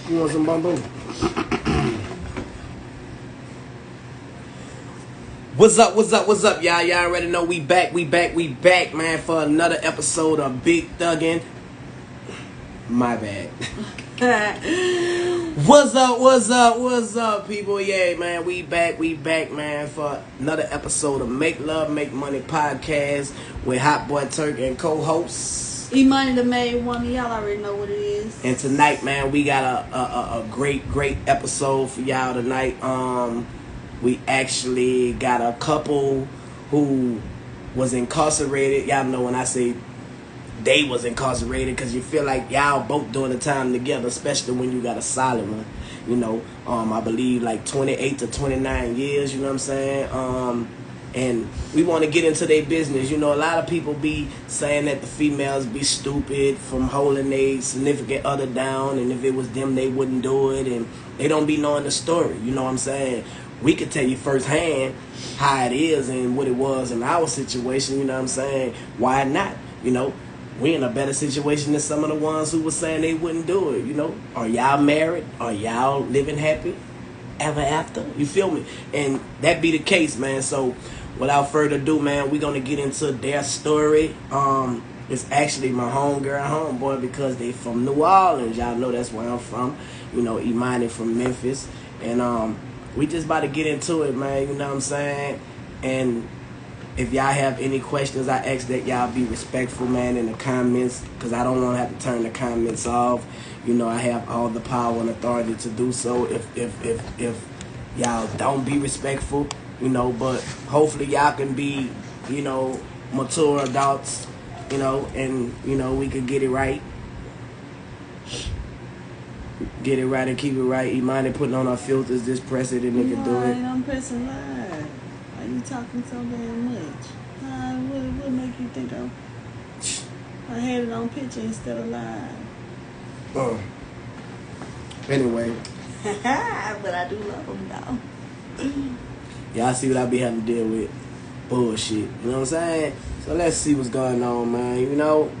You want some bamboo? What's up, y'all? Y'all already know we back, man, for another episode of Big Thuggin'. My bad. What's up, people? Yeah, man, we back, man, for another episode of Make Love, Make Money podcast with Hot Boy Turk and co-hosts E-Money the Made Woman. Y'all already know what it is. And tonight, man, we got a great episode for y'all tonight. We actually got a couple who was incarcerated. Y'all know when I say they was incarcerated, because you feel like y'all both doing the time together, especially when you got a solid one. You know, I believe like 28 to 29 years, you know what I'm saying? And we want to get into their business. You know, a lot of people be saying that the females be stupid from holding their significant other down, and if it was them, they wouldn't do it, and they don't be knowing the story. You know what I'm saying? We could tell you firsthand how it is and what it was in our situation. You know what I'm saying? Why not? You know, we in a better situation than some of the ones who were saying they wouldn't do it. You know, are y'all married? Are y'all living happy ever after? You feel me? And that be the case, man. So without further ado, man, we're gonna get into their story. It's actually my homegirl, homeboy, because they from New Orleans. Y'all know that's where I'm from. You know, Imani from Memphis, and we just about to get into it, man. You know what I'm saying? And if y'all have any questions, I ask that y'all be respectful, man, in the comments, because I don't want to have to turn the comments off. You know, I have all the power and authority to do so. If y'all don't be respectful, you know, but hopefully y'all can be, you know, mature adults, you know, and, you know, we could get it right. Get it right and keep it right. Imani putting on our filters, just press it and they can do it. I'm pressing live. Why you talking so damn much? What make you think I had it on picture instead of live? Anyway. But I do love them though. Y'all see what I be having to deal with. Bullshit. You know what I'm saying? So let's see what's going on, man. You know?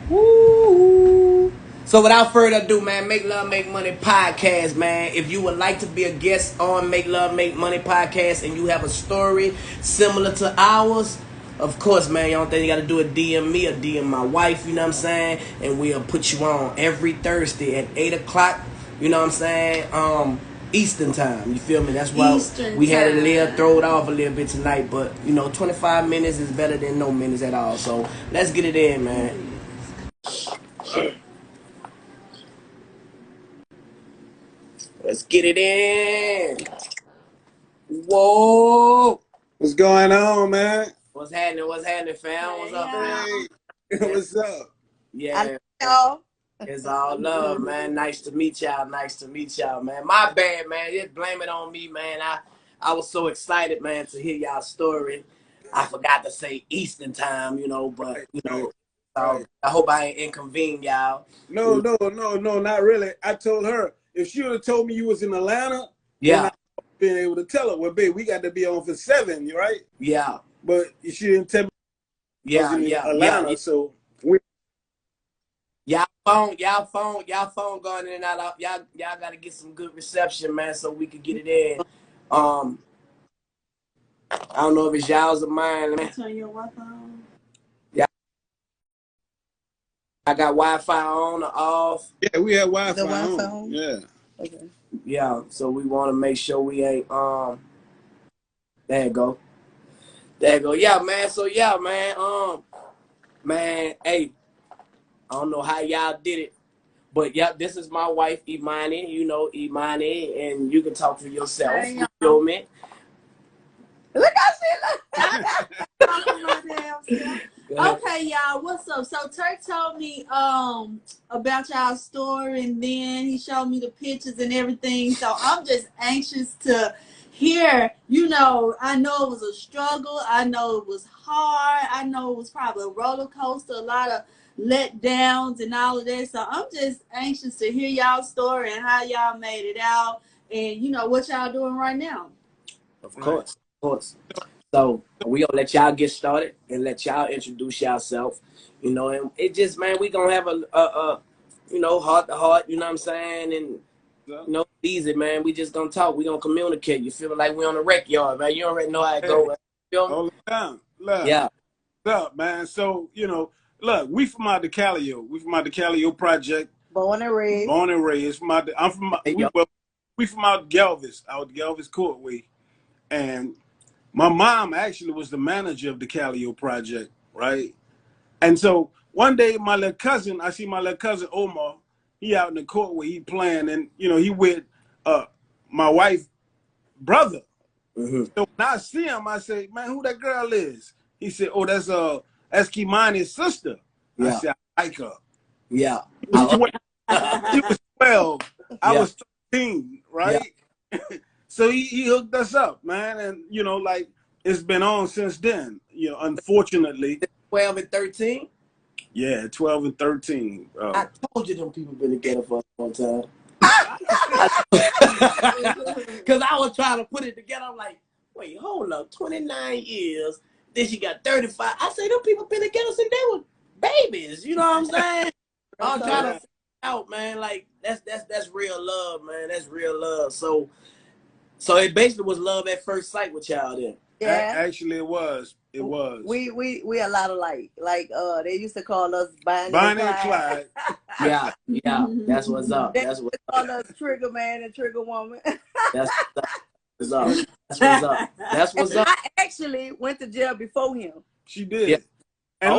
Woo! So without further ado, man, Make Love, Make Money podcast, man. If you would like to be a guest on Make Love, Make Money podcast and you have a story similar to ours, of course, man, you don't think you got to do a DM me or DM my wife, you know what I'm saying? And we'll put you on every Thursday at 8 o'clock, you know what I'm saying? Eastern time, you feel me? That's why we had to throw it off a little bit tonight, but, you know, 25 minutes is better than no minutes at all. So let's get it in, man. Let's get it in. Whoa. What's going on, man? What's happening, fam? What's up, fam? Hey, what's up? Yeah. It's all love, man. Nice to meet y'all, man. My bad, man. Just blame it on me, man. I was so excited, man, to hear y'all story. I forgot to say Eastern time, you know, but, you know, I hope I ain't inconvene y'all. No, not really. I told her, if she would have told me you was in Atlanta, then I would have been able to tell her, well, babe, we got to be on for 7, right? Yeah. But she didn't tell me Atlanta, so we... Y'all phone going in and out. Y'all got to get some good reception, man, so we could get it in. I don't know if it's y'all's or mine, man. Turn your Wi-Fi on. Yeah. I got Wi-Fi on or off. Yeah, we have Wi-Fi on. Yeah. Okay. Yeah, so we want to make sure we ain't there you go. Yeah, man. So yeah, man. Man, hey, I don't know how y'all did it, but yeah, this is my wife, Imani. You know Imani, and you can talk for yourself. Hey, you feel me? Look, I see. Okay, y'all, what's up? So Turk told me about y'all story, and then he showed me the pictures and everything. So I'm just anxious to hear. You know, I know it was a struggle. I know it was hard. I know it was probably a roller coaster, a lot of letdowns and all of that. So I'm just anxious to hear y'all's story and how y'all made it out, and you know what y'all doing right now. Of course. So we gonna let y'all get started and let y'all introduce yourself, you know, and it just, man, we gonna have a you know, heart to heart, you know what I'm saying, and No, easy, man. We just gonna talk. We gonna communicate. You feel like we on the rec yard, man. You already know how it go. All the time. Look, yeah. Look, man. So, look, we from out the Callio. We from out the Callio project. Born and raised. Born and raised. I'm from we from out Galvez Courtway. And my mom actually was the manager of the Callio project, right? And so one day I see my little cousin Omar, he out in the courtway, he playing, and he with my wife's brother. So when I see him, I say, man, who that girl is? He said, oh, that's Kimani's sister. Yeah. I said, I like her. Yeah. She was 12. I was 13, right? Yeah. So he hooked us up, man. And, like, it's been on since then, unfortunately. 12 and 13? Yeah, 12 and 13. I told you them people been together for a long time. Because I was trying to put it together. I'm like, wait, hold up. 29 years. Then she got 35. I say, them people been together since they were babies. You know what I'm saying? I'm trying to figure out, man. Like, that's real love, man. That's real love. So it basically was love at first sight with y'all then. Yeah. Actually, it was. It was. We a lot alike. Like they used to call us Bonnie and Clyde. Yeah. That's what's up. That's what's up. Call us Trigger Man and Trigger Woman. That's what's up. That's what's up. That's what's up. I actually went to jail before him. She did. Yeah. And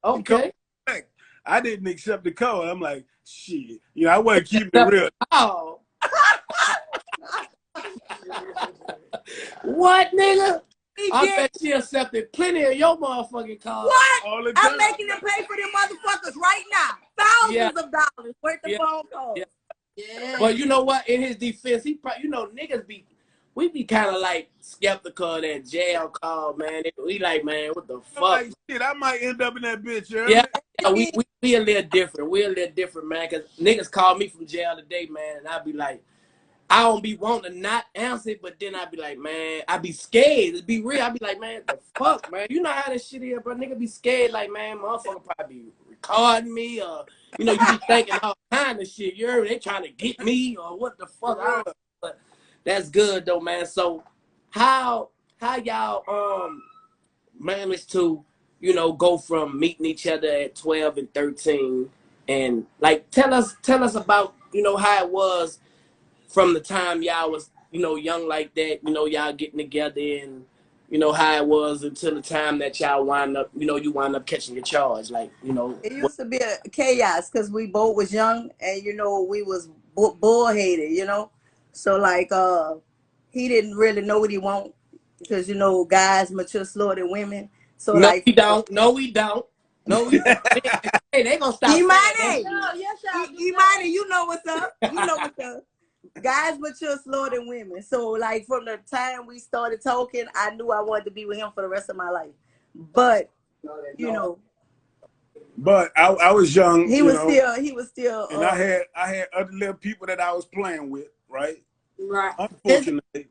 okay. I didn't accept the call. I'm like, shit. I wasn't keeping it real. Oh. What, nigga? I bet she accepted plenty of your motherfucking calls. What? I'm making them pay for them motherfuckers right now. Thousands of dollars worth of phone calls. Yeah. But you know what? In his defense, he probably, niggas we be kind of like skeptical of that jail call, man. We like, man, what the fuck? Like, shit, I might end up in that bitch. Yeah, we a little different. We a little different, man. Cause niggas call me from jail today, man, and I be like, I don't be wanting to not answer it, but then I be like, man, I be scared. To be real, I be like, man, the fuck, man. You know how this shit is, bro. Nigga be scared, like, man, motherfucker probably be recording me, or you be thinking all kind of shit. You heard? They trying to get me, or what the fuck? I don't know. But that's good though, man. So how y'all managed to go from meeting each other at 12 and 13, and like tell us about how it was from the time y'all was young like that, y'all getting together, and how it was until the time that y'all wind up catching your charge, like it used to be a chaos because we both was young, and we was bullheaded, so like he didn't really know what he want, because guys mature slower than women. So no, like we don't. Hey, they gonna stop. Imani, you know what's up. You know what's up. Guys mature slower than women. So like from the time we started talking, I knew I wanted to be with him for the rest of my life. But But I was young. He was still. And I had other little people that I was playing with, right? Right. Unfortunately.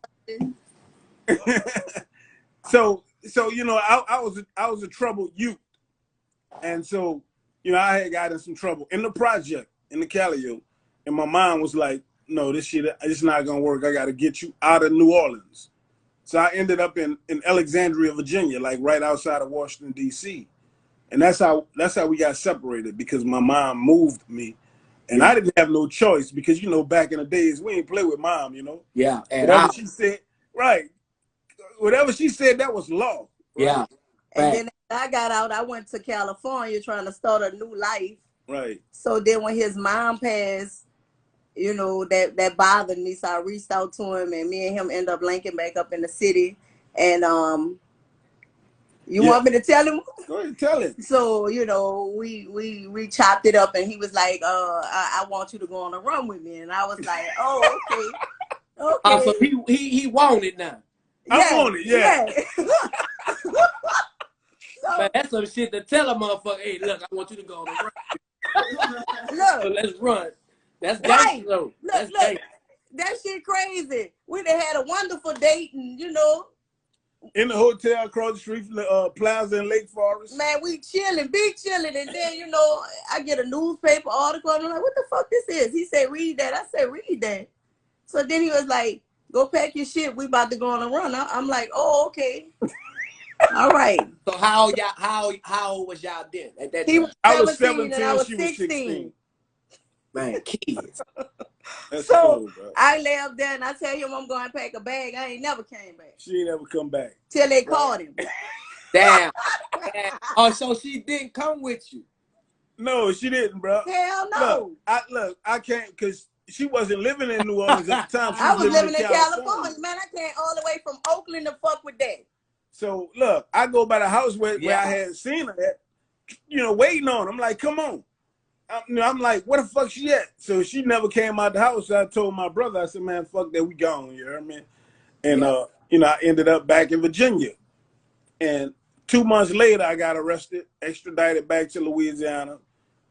So I was a troubled youth, and so I had got in some trouble in the project in the Callio, and my mom was like, no, this shit, it's not gonna work. I gotta get you out of New Orleans. So I ended up in Alexandria, Virginia, like right outside of Washington, D.C. And that's how we got separated, because my mom moved me. And I didn't have no choice, because, back in the days, we didn't play with mom, Yeah. And whatever she said, right. Whatever she said, that was law. Right? Yeah. And then I got out, I went to California trying to start a new life. Right. So then when his mom passed, that bothered me. So I reached out to him, and me and him end up linking back up in the city. And you want me to tell him? Go ahead, tell him. So, we chopped it up, and he was like, I want you to go on a run with me. And I was like, oh, okay. Okay. So he wanted now. I want it, yeah. So, man, that's some shit to tell a motherfucker, hey, look, I want you to go on a run. Look. So let's run. That's right. Look, that shit crazy. We done had a wonderful date, and In the hotel across the street from the Plaza in Lake Forest. Man, we chilling, big chilling, and then you know I get a newspaper article, and I'm like, "What the fuck this is?" He said, "Read that." I said, "Read that." So then he was like, "Go pack your shit. We about to go on a run." I'm like, "Oh, okay." All right. So how old was y'all then at that time? He was 17 and I was she 16. Man, kids. So cool, I lay up there and I tell him I'm going to pack a bag. I ain't never came back. She ain't ever come back. Till they called him. Damn. Oh, so she didn't come with you? No, she didn't, bro. Hell no. I can't, because she wasn't living in New Orleans at the time. I was living in California. Man, I came all the way from Oakland to fuck with that. So, look, I go by the house where I had seen her at, you know, waiting on her. I'm like, come on. I'm like, where the fuck she at? So she never came out the house. So I told my brother, I said, man, fuck that, we gone, you heard me? And, you know, I ended up back in Virginia. And 2 months later, I got arrested, extradited back to Louisiana,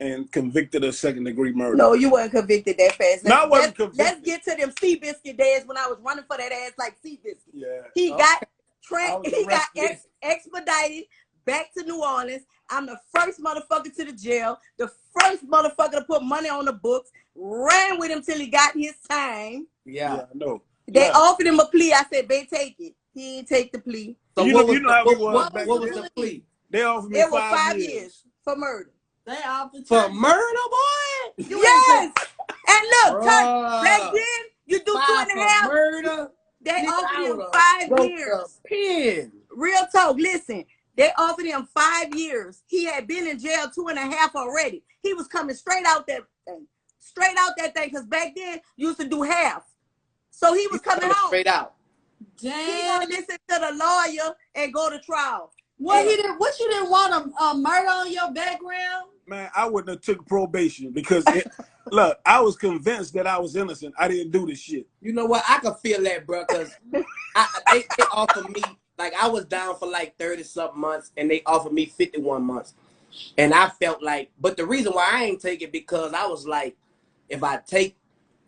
and convicted of second-degree murder. No, you weren't convicted that fast. No, I wasn't convicted. Let's get to them Seabiscuit days when I was running for that ass like Seabiscuit. Yeah. He got expedited back to New Orleans. I'm the first motherfucker to the jail, the first motherfucker to put money on the books, ran with him till he got his time. Yeah, I know. They offered him a plea. I said, babe, take it. He didn't take the plea. So what was the plea? They offered me 5 years for murder. They offered for murder, boy? Yes. And look, back then, you do 2.5 murder. They offered him 5 years. Pen. Real talk. Listen, they offered him 5 years. He had been in jail 2.5 already. He was coming straight out that thing. Straight out that thing, because back then you used to do half. So he was coming home. Straight out. Damn. He gonna listen to the lawyer and go to trial. What you didn't want a murder on your background? Man, I wouldn't have took probation because look, I was convinced that I was innocent. I didn't do this shit. You know what? I could feel that, bro, because they offered me, like, I was down for like 30-something months, and they offered me 51 months. And I felt like, but the reason why I ain't take it, because I was like, if I take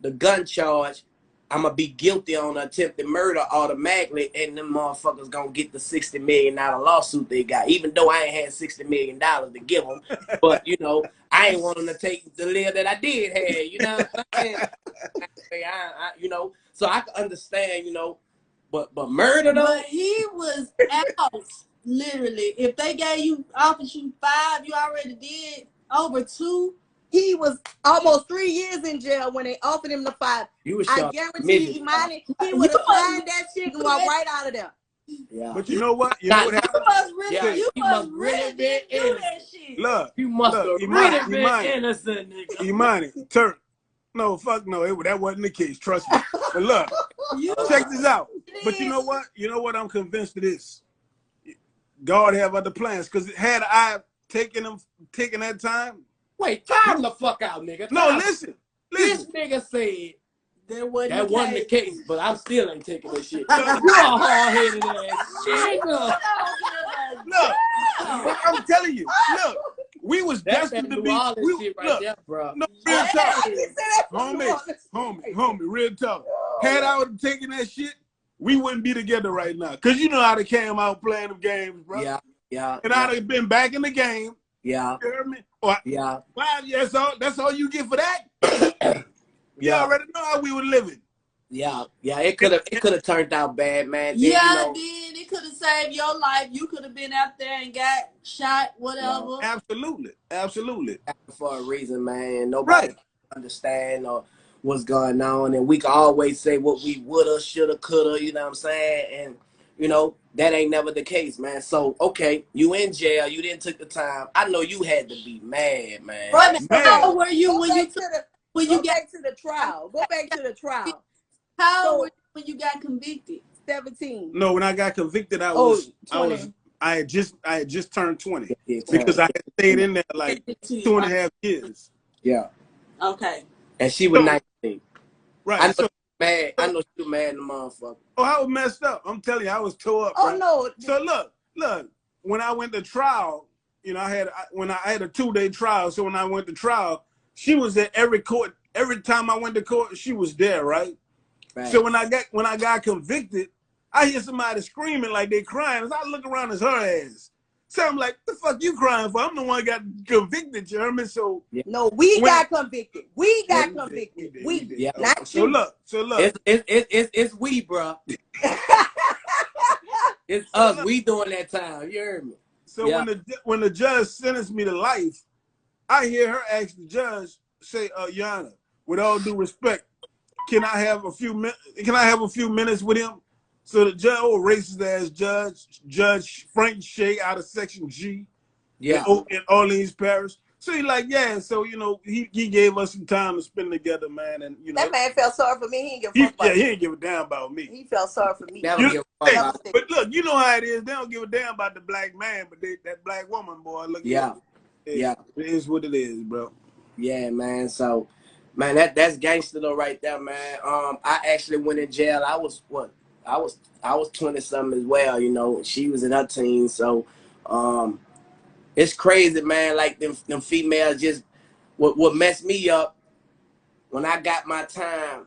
the gun charge, I'm going to be guilty on attempted murder automatically, and them motherfuckers going to get the $60 million lawsuit they got, even though I ain't had $60 million to give them. But, you know, I ain't want them to take the live that I did have, you know what I'm saying? You know, so I can understand, you know, but murder, though? But he was out, literally. If they offered you 5, you already did over 2. He was almost 3 years in jail when they offered him the 5. I guarantee you, Imani, he would have signed that shit and walked right out of there. Yeah. But you know what? You know what happened? You must really been do that shit. Look, you must have really been innocent, nigga. Imani, Turk. No, fuck no. That wasn't the case. Trust me. But look, check this out. But you know what? You know what? I'm convinced of this. God have other plans. Because had I taken that time. Wait, time the fuck out, nigga. No, listen. This nigga said that wasn't the case, but I'm still ain't taking this shit. You a hard-headed ass nigga. Look, I'm telling you. Look, we was destined to be. Bro. No, real talk. Homie, real talk. Had I would have taken that shit, we wouldn't be together right now. Because you know how they came out playing them games, bro. Yeah. And I'd have been back in the game. Yeah. You hear me? Or, 5 years old, that's all you get for that? You already know how we were living. Yeah, it could have turned out bad, man. Then, it could have saved your life. You could have been out there and got shot, whatever. Absolutely. For a reason, man. Nobody understand or what's going on, and we can always say what we woulda, shoulda, coulda. You know what I'm saying? And you know that ain't never the case, man. So okay, you in jail, you didn't take the time. I know you had to be mad, man. How were you when you get to the trial? Go back to the trial. How were you when you got convicted? 17. No, when I got convicted, I had just turned 20 because I had stayed in there like 2.5 years. Yeah. Okay. And she was 19. Right. I know she was mad in the motherfucker. Oh, I was messed up. I'm telling you, I was tore up. Oh, right? no. So look, when I went to trial, you know, I had a 2-day trial. So when I went to trial, she was at every court. Every time I went to court, she was there, right? So when I got convicted, I hear somebody screaming like they crying. As I look around, it's her ass. So I'm like, the fuck you crying for? I'm the one that got convicted, you hear me? So no, we got convicted. We got convicted. We did. Yeah. Not so you. Look. It's we, bro. It's us. We doing that time. You heard me? So when the judge sentenced me to life, I hear her ask the judge, say, Your Honor, with all due respect, can I have a few minutes with him? So the judge, racist ass Judge Frank Shea out of Section G, in Orleans Parish. So he like, yeah. So he gave us some time to spend together, man. And that man felt sorry for me. He didn't give a fuck about he didn't give a damn about me. He felt sorry for me. But look, you know how it is. They don't give a damn about the black man, but that black woman, boy, look. It is what it is, bro. Yeah, man. So, man, that's gangster though, right there, man. I actually went in jail. I was 20 something as well. She was in her teens, so it's crazy, man. Like them females just what messed me up when I got my time.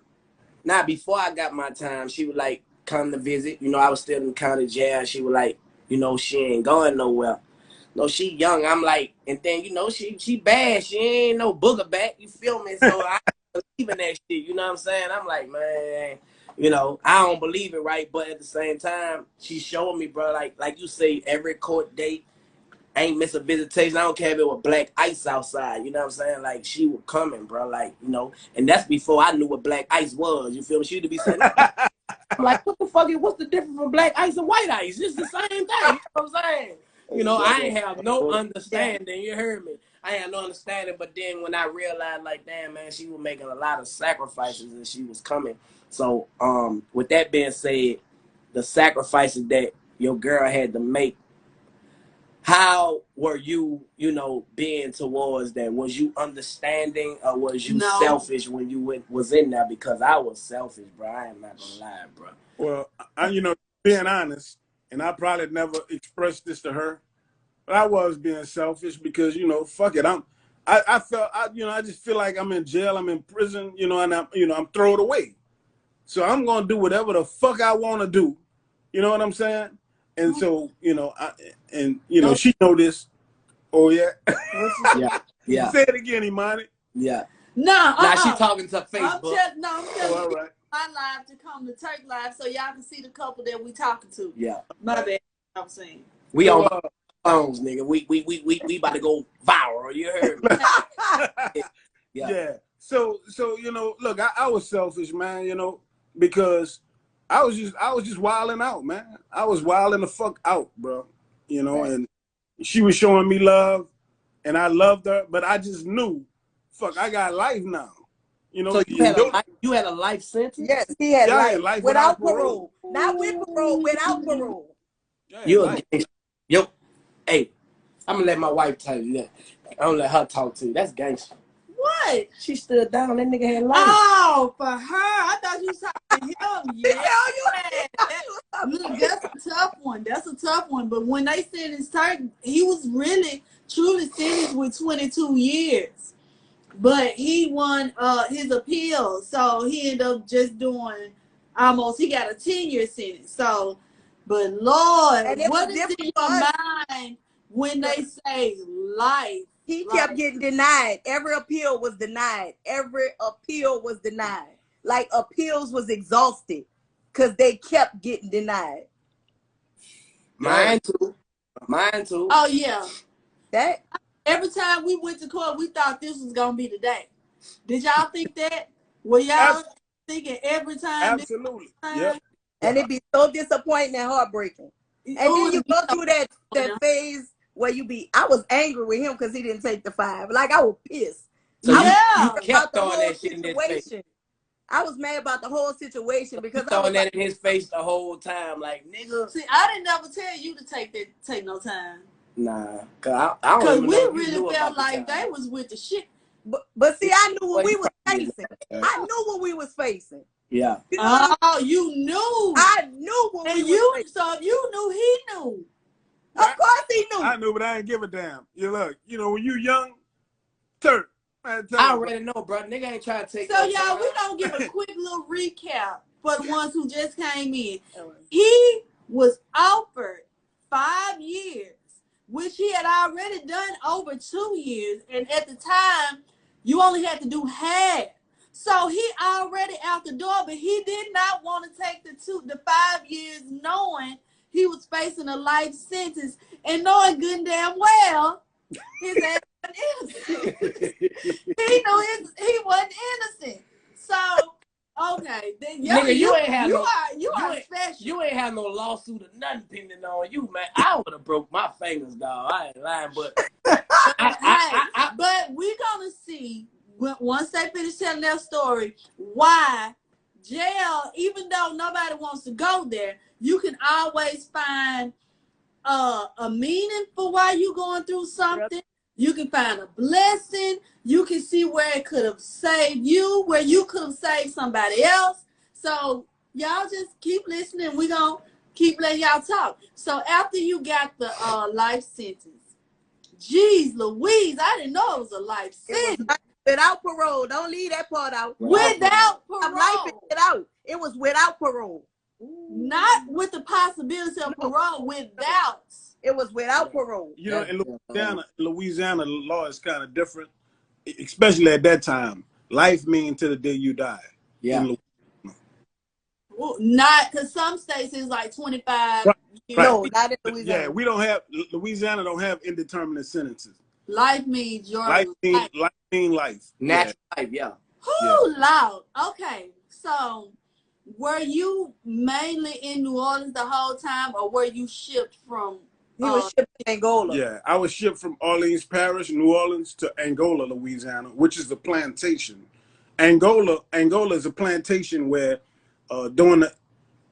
Now before I got my time, she would like come to visit. I was still in county jail. She was like, she ain't going nowhere. No, she young. I'm like, and then she bad. She ain't no booger back. You feel me? So I believe in that shit. You know what I'm saying? I'm like, man, I don't believe it, right? But at the same time, she's showing me, bro. Like you say, every court date, ain't miss a visitation. I don't care if it was black ice outside. You know what I'm saying? Like she was coming, bro. Like and that's before I knew what black ice was. You feel me? She'd be saying, I'm like, what the fuck? What's the difference from black ice and white ice? It's the same thing. You know what I'm saying? I ain't have no understanding. You heard me? I ain't have no understanding. But then when I realized, like, damn, man, she was making a lot of sacrifices and she was coming. So, with that being said, the sacrifices that your girl had to make, how were you, being towards that? Was you understanding or was you selfish when you was in there? Because I was selfish, bro. I am not gonna lie, bro. Well, being honest, and I probably never expressed this to her, but I was being selfish because, fuck it. I just feel like I'm in jail, I'm in prison, and I'm thrown away. So I'm going to do whatever the fuck I want to do. You know what I'm saying? And so, she know this. Oh, yeah? Yeah. Say it again, Imani. Yeah. No, Now she talking to Facebook. I'm just all right. my live to come to Turk Live so y'all can see the couple that we talking to. Yeah. My bad. I'm saying. We on phones, nigga. We about to go viral. You heard me? Yeah. So look, I was selfish, man. Because I was just wilding out, man. I was wilding the fuck out, bro. And she was showing me love, and I loved her, but I just knew, fuck, I got life now. So you had a life sentence? Yes, he had life without parole. Not with parole, without parole. Yo, hey, I'm gonna let my wife tell you that. I'm gonna let her talk to you. That's gangster. What? She stood down. That nigga had life. Oh, for her. I thought you was talking to him. Yeah. Look, that's a tough one. That's a tough one. But when they sentenced Turk, he was really, truly sentenced with 22 years. But he won his appeal. So he ended up just doing he got a 10-year sentence. So, but Lord, what is in your mind when they say life? He kept getting denied. Every appeal was denied. Like appeals was exhausted because they kept getting denied. Mine too. Oh, yeah. That every time we went to court, we thought this was going to be the day. Did y'all think that? Were y'all thinking every time? Absolutely. Yeah. And it'd be so disappointing and heartbreaking. And then you go through that phase where I was angry with him because he didn't take the 5. Like, I was pissed. So you kept throwing that shit in his face. I was mad about the whole situation because I was throwing that in his face the whole time. Like, nigga. See, I didn't ever tell you to take no time. Nah. Because we really felt like they was with the shit. But see, I knew what we was facing. I knew what we was facing. Yeah. You knew. I knew what we was facing. So if you knew, he knew. Of course he knew. I knew, but I didn't give a damn. Look, when you young, Turk. I already know, bro. Nigga ain't trying to take. So y'all, we gonna give a quick little recap for the ones who just came in. He was offered 5 years, which he had already done over 2 years. And at the time, you only had to do half. So he already out the door, but he did not want to take the 5 years knowing he was facing a life sentence and knowing good and damn well his ass was innocent. He knew he wasn't innocent. So, okay. Then nigga, you ain't had special. You ain't had no lawsuit or nothing pending on you, man. I would have broke my fingers, dog. I ain't lying, but but we're gonna see once they finish telling their story why jail, even though nobody wants to go there, you can always find a meaning for why you're going through something. Yep. You can find a blessing. You can see where it could have saved you, where you could have saved somebody else. So y'all just keep listening. We're going to keep letting y'all talk. So after you got the life sentence, geez Louise, I didn't know it was a life sentence. Without parole. Don't leave that part out. Without parole. Life it out. It was without parole. Not with the possibility of parole, without. It was without parole. You know, in Louisiana, the law is kind of different, especially at that time. Life means to the day you die. Yeah. Well, not because some states is like 25 right. years. No, not in Louisiana. Yeah, Louisiana don't have indeterminate sentences. Life means your life. Mean life. Natural life, yeah. Whoo, loud. Okay, so were you mainly in New Orleans the whole time, or were you shipped from? He was shipped to Angola. Yeah, I was shipped from Orleans Parish, New Orleans, to Angola, Louisiana, which is a plantation. Angola is a plantation where during the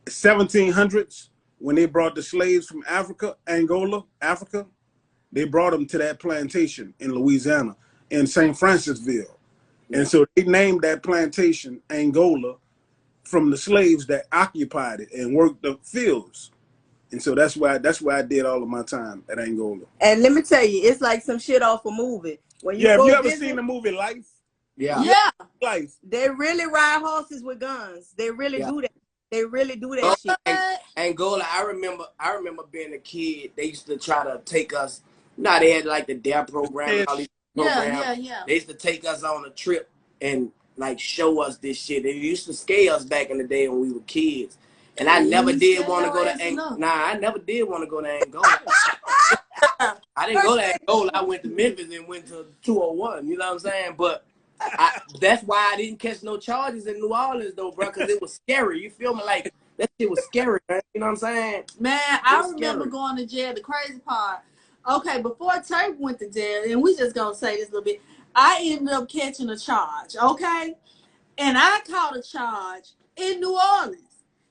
1700s, when they brought the slaves from Africa, Africa, they brought them to that plantation in Louisiana, in St. Francisville. Yeah. And so they named that plantation Angola from the slaves that occupied it and worked the fields. And so that's why I did all of my time at Angola. And let me tell you, it's like some shit off a movie. When you have you ever seen the movie Life? Yeah. Yeah. Life. They really ride horses with guns. They really do that. They really do that shit. Angola, I remember being a kid. They used to try to take us. Now they had like the DARE program. All these programs. Yeah. They used to take us on a trip and like show us this shit. They used to scare us back in the day when we were kids. And I never did want to go to Angola. Nah, I never did want to go to Angola. I didn't go to Angola. I went to Memphis and went to 201. You know what I'm saying? But that's why I didn't catch no charges in New Orleans, though, bro, because it was scary. You feel me? Like, that shit was scary, man. You know what I'm saying? Man, I remember going to jail. The crazy part. Okay, before Turk went to jail, and we just going to say this a little bit, I ended up catching a charge, okay? And I caught a charge in New Orleans.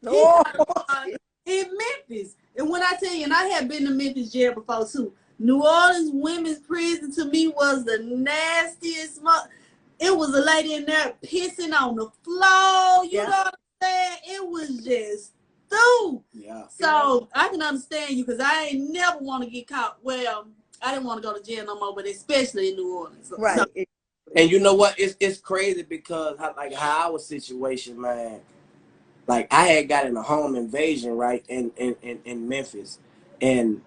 In Memphis. And when I tell you, and I had been to Memphis jail before too. New Orleans women's prison to me was the nastiest. It was a lady in there pissing on the floor. You know what I'm saying? It was just stupid. Yeah. So I can understand you because I ain't never want to get caught. Well, I didn't want to go to jail no more, but especially in New Orleans. Right. So, and you know what? It's crazy because how our situation, man. Like, I had got in a home invasion, right, in Memphis, and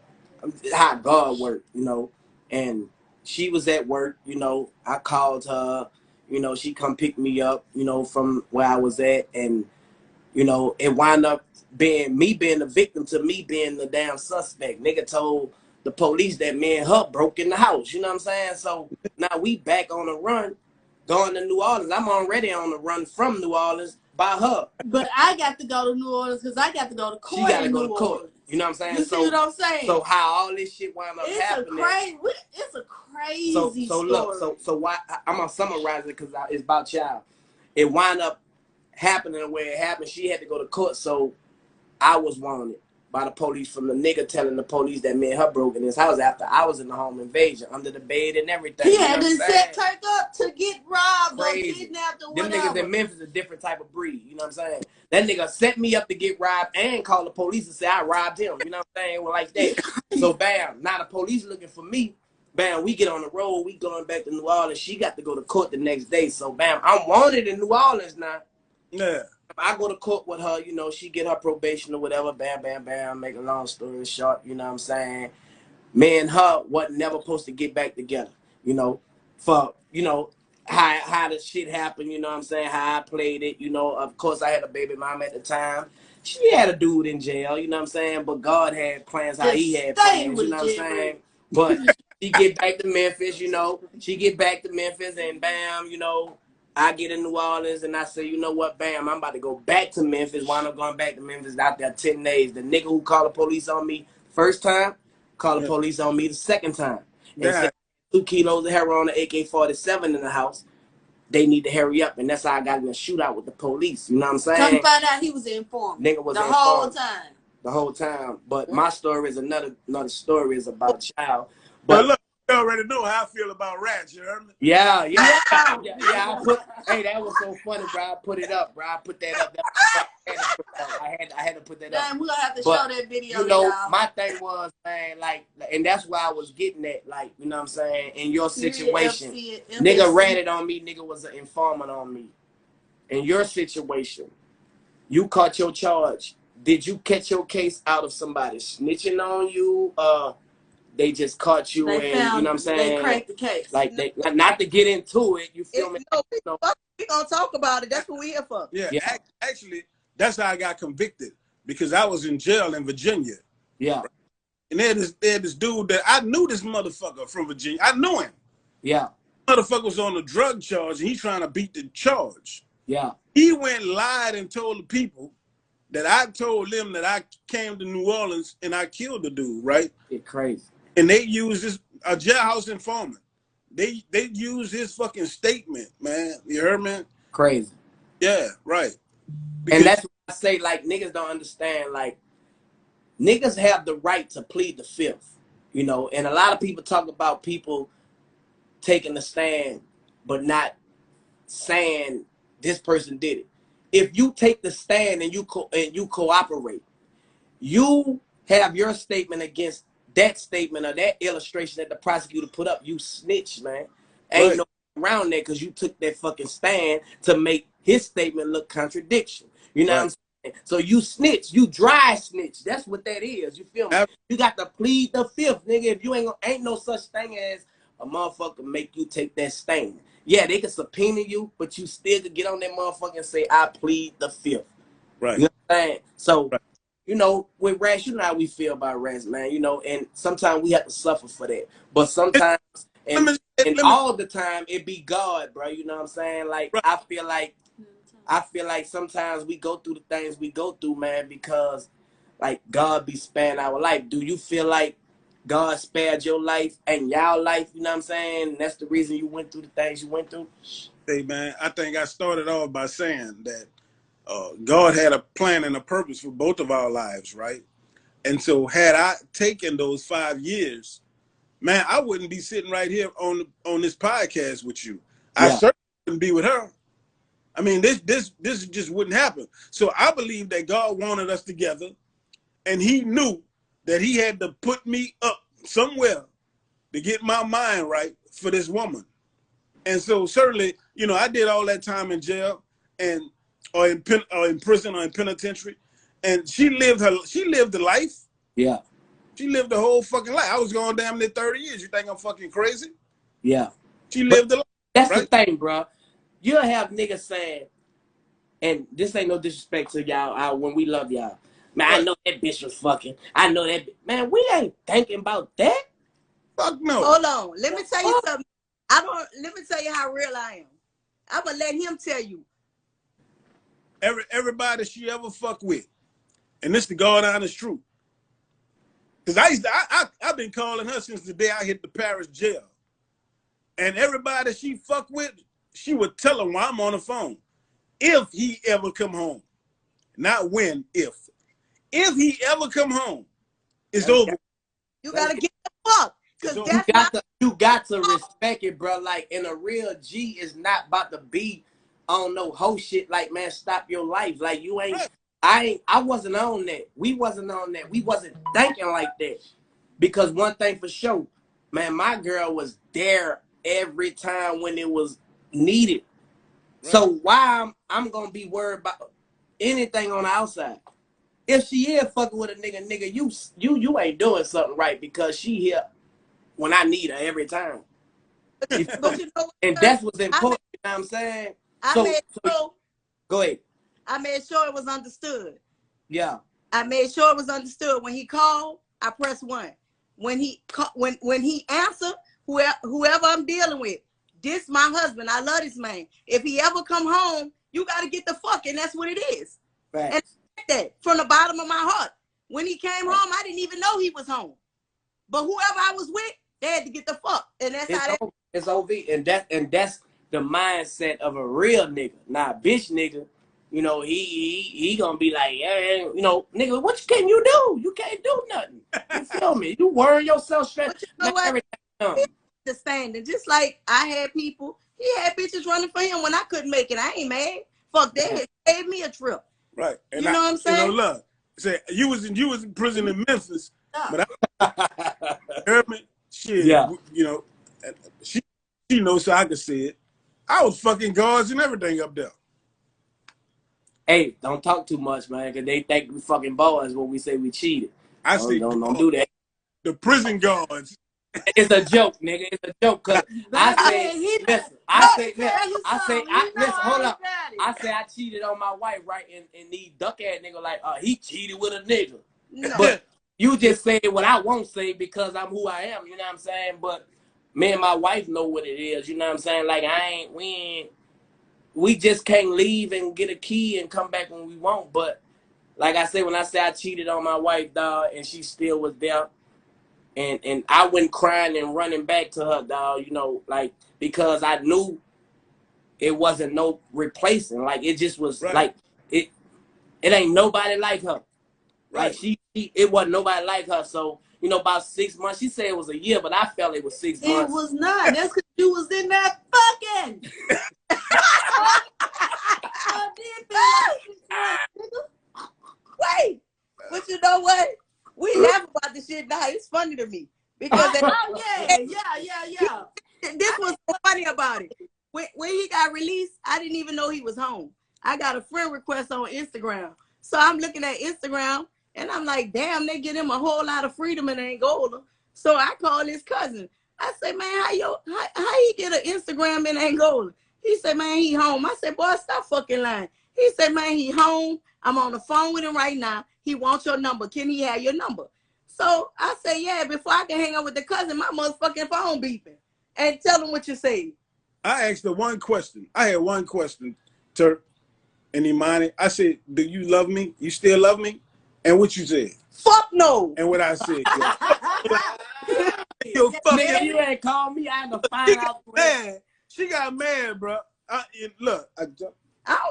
how God worked, you know, and she was at work, you know, I called her, you know, she come pick me up, you know, from where I was at, and, you know, it wound up being me being the victim to me being the damn suspect. Nigga told the police that me and her broke in the house, you know what I'm saying? So now we back on the run, going to New Orleans. I'm already on the run from New Orleans by her. But I got to go to New Orleans because I got to go to court. She got to go to court. You know what I'm saying? You see what I'm saying? So how all this shit wound up happening? It's a crazy story. Look, so why I'm gonna summarize it because it's about y'all. It wound up happening where it happened. She had to go to court, so I was wanted by the police from the nigga telling the police that me and her broke in his house after I was in the home invasion under the bed and everything. He had to set Turk up to get robbed or kidnapped or whatever. Them niggas in Memphis is a different type of breed. You know what I'm saying? That nigga set me up to get robbed and call the police and say I robbed him. You know what I'm saying? Well, like that. So bam, now the police looking for me. Bam, we get on the road. We going back to New Orleans. She got to go to court the next day. So bam, I'm wanted in New Orleans now. Yeah. I go to court with her, you know, she get her probation or whatever, bam, bam, bam, make a long story short, you know what I'm saying? Me and her wasn't never supposed to get back together, you know, for, you know, how the shit happened, you know what I'm saying, how I played it, you know, of course I had a baby mama at the time. She had a dude in jail, you know what I'm saying, but God had plans how he had plans, you know what I'm saying? But she get back to Memphis, you know, she get back to Memphis and bam, you know, I get in New Orleans and I say, you know what, bam, I'm about to go back to Memphis. Why I'm going back to Memphis out there 10 days. The nigga who called the police on me first time, called the police on me the second time. And said 2 kilos of heroin, an AK-47 in the house. They need to hurry up. And that's how I got in a shootout with the police. You know what I'm saying? Come find out he was informed. Nigga was the whole time. The whole time. But my story is another story is about a child. But look, you already know how I feel about rats, you heard me? Yeah. I put, hey, that was so funny, bro. I put it up, bro. I put that up. I had to put that up. Damn, we're gonna have to show that video. You know, my thing was, man, like, and that's why I was getting at, like, you know what I'm saying, in your situation. Nigga ratted on me, nigga was an informant on me. In your situation, you caught your charge. Did you catch your case out of somebody snitching on you? They just caught you and, you know what I'm saying? They cracked the case. Like, they, not to get into it, you feel me? No, we gonna talk about it. That's what we here for. Yeah. Actually, that's how I got convicted, because I was in jail in Virginia. Yeah. And they had this dude that I knew, this motherfucker from Virginia. I knew him. Yeah. Motherfucker was on a drug charge and he's trying to beat the charge. Yeah. He went, lied, and told the people that I told them that I came to New Orleans and I killed the dude, right? It's crazy. And they used this, a jailhouse informant. They used his fucking statement, man. You heard me? Crazy. Yeah, right. Because, and that's what I say, like, niggas don't understand, like, niggas have the right to plead the fifth, you know, and a lot of people talk about people taking a stand, but not saying this person did it. If you take the stand and you cooperate, you have your statement against that statement or that illustration that the prosecutor put up. You snitch, man. Ain't no around there, because you took that fucking stand to make his statement look contradiction. You know what I'm saying? So you snitch, you dry snitch. That's what that is. You feel me? You got to plead the fifth, nigga. If you ain't no such thing as a motherfucker make you take that stand. Yeah, they can subpoena you, but you still could get on that motherfucker and say, I plead the fifth. Right. You know what I'm saying? So, you know, with rats, you know how we feel about rats, man. You know, and sometimes we have to suffer for that. But sometimes, and all the time, it be God, bro. You know what I'm saying? Like, I feel like sometimes we go through the things we go through, man, because, like, God be sparing our life. Do you feel like God spared your life and y'all life, you know what I'm saying? And that's the reason you went through the things you went through? Hey, man, I think I started off by saying that God had a plan and a purpose for both of our lives, right? And so had I taken those 5 years, man, I wouldn't be sitting right here on this podcast with you. I certainly wouldn't be with her. I mean, this just wouldn't happen. So I believe that God wanted us together, and he knew that he had to put me up somewhere to get my mind right for this woman. And so certainly, you know, I did all that time in jail or in prison or in penitentiary, and she lived the life. Yeah. She lived the whole fucking life. I was going damn near 30 years. You think I'm fucking crazy? Yeah. She lived the life. That's the thing, bro. You'll have niggas saying, and this ain't no disrespect to y'all when we love y'all. Man, I know that bitch was fucking. I know that. Man, we ain't thinking about that. Fuck no. Hold on. Let me tell you something. Let me tell you how real I am. I'm gonna let him tell you. Everybody she ever fuck with, and this the God honest truth. Cause I've been calling her since the day I hit the Paris jail, and everybody she fuck with, she would tell him while I'm on the phone, if he ever come home, not when, if he ever come home, it's over. You gotta get the fuck. You got to respect it, bro. Like, in a real G is not about to be on no whole shit. Like, man, stop your life. Like, you ain't. I wasn't on that. We wasn't on that. We wasn't thinking like that. Because one thing for sure, man, my girl was there every time when it was needed. Right. So why I'm gonna be worried about anything on the outside. If she is fucking with a nigga, you ain't doing something right because she here when I need her every time. But you know, and that's what's important. You know what I'm saying? Go ahead. I made sure it was understood. Yeah. I made sure it was understood. When he called, I pressed 1. When he answered, whoever I'm dealing with, this my husband. I love this man. If he ever come home, you got to get the fuck, and that's what it is. Right. And that from the bottom of my heart. When he came home, I didn't even know he was home. But whoever I was with, they had to get the fuck, and that's it's OV, and that's the mindset of a real nigga. Now, bitch nigga, you know, he gonna be like, yeah, you know, nigga, what can you do? You can't do nothing. You feel me? You worry yourself straight. But you know what? Understanding. Just like I had people, he had bitches running for him when I couldn't make it. I ain't mad. Fuck, they had saved me a trip. Right. And you know what I'm saying? You know, look, say you was in prison in Memphis, but I heard me. Shit, you know, she knows, so I can see it. I was fucking guards and everything up there. Hey, don't talk too much, man, because they think we fucking boys when we say we cheated. Don't do that. The prison guards. It's a joke, nigga. It's a joke. Cause listen, hold up. I say I cheated on my wife, right? And these duck ass nigga like, he cheated with a nigga. No. But you just say what I won't say because I'm who I am. You know what I'm saying? But me and my wife know what it is. You know what I'm saying? Like we just can't leave and get a key and come back when we want. But like I said, when I say I cheated on my wife, dog, and she still was there. And I went crying and running back to her, dog, you know, like, because I knew it wasn't no replacing. Like, it just was like, it ain't nobody like her. Right. Like, it wasn't nobody like her. So, you know, about 6 months, she said it was a year, but I felt it was 6 months. It was not. That's because you was in there fucking. Wait, but you know what? We laugh about this shit now. It's funny to me because yeah. This was so funny about it. When he got released, I didn't even know he was home. I got a friend request on Instagram, so I'm looking at Instagram and I'm like, damn, they get him a whole lot of freedom in Angola. So I called his cousin. I said, man, how he get an Instagram in Angola? He said, man, he home. I said, boy, stop fucking lying. He said, man, he home. I'm on the phone with him right now. He wants your number. Can he have your number? So I said, yeah, before I can hang out with the cousin, my motherfucking phone beeping. And tell him what you say. I asked her one question. I had one question, Turk and Imani. I said, do you love me? You still love me? And what you said? Fuck no. And what I said. Nigga, you ain't called me. I had to find out. She got mad, bro. Look, I don't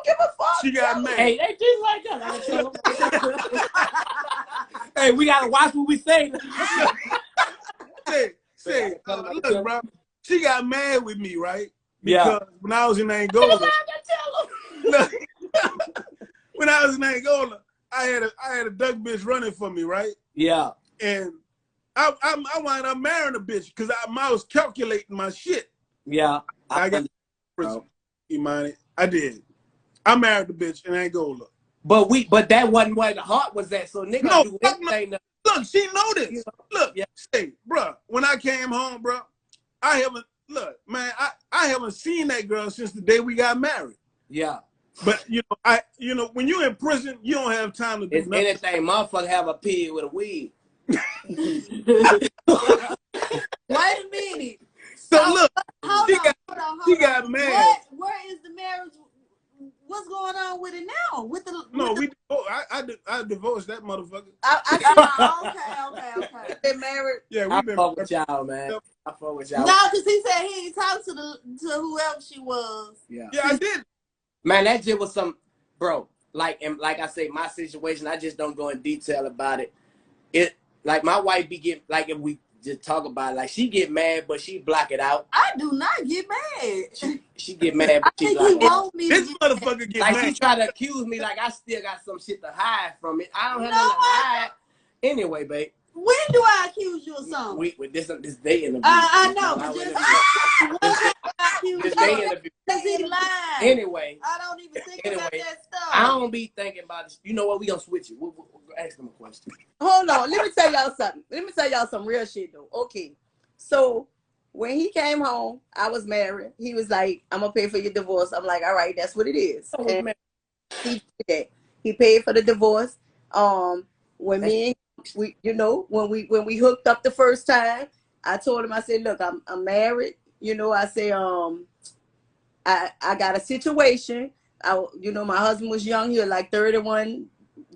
give a fuck. She got mad. Hey, they just like that. Hey, we gotta watch what we say. Look, bro. She got mad with me, right? Because when I was in Angola, when I was in Angola, I had a duck bitch running for me, right? Yeah. And I wound up marrying a bitch because I was calculating my shit. Yeah. I got Imani. I did. I married the bitch in Angola. But that wasn't where the heart was at. So nigga do anything. Look, she know this. Look, say, bro, when I came home, bro, I haven't seen that girl since the day we got married. Yeah. But when you're in prison, you don't have time to do nothing. Anything, motherfucker have a pig with a wig. Wait a minute. So look, she got mad. Where is the marriage? What's going on with it now? I divorced that motherfucker. Okay. Been married. Yeah, we've been fuck with y'all, man. I fuck with y'all. No, because he said he ain't talked to whoever she was. Yeah, I did. Man, that just was some, bro. Like I say, my situation, I just don't go in detail about it. It like my wife be getting, like, if we just talk about it, like, she get mad, but she block it out. I do not get mad. She get mad, but she block it out. This motherfucker get like mad. She try to accuse me like I still got some shit to hide from it. I don't have nothing to hide. Anyway, babe. When do I accuse you of something? With this day interview. I know, but just this day interview. Because he lied. Anyway. I don't even think about that stuff. I don't be thinking about this. You know what? We gonna switch it. We'll ask them a question. Hold on. Let me tell y'all something. Let me tell y'all some real shit though. Okay. So when he came home, I was married. He was like, I'm gonna pay for your divorce. I'm like, all right, that's what it is. And he did that. He paid for the divorce. When me and we, you know, when we hooked up the first time, I told him, I said, look, I'm married. You know, I say, I got a situation. You know, my husband was young. He was like 31.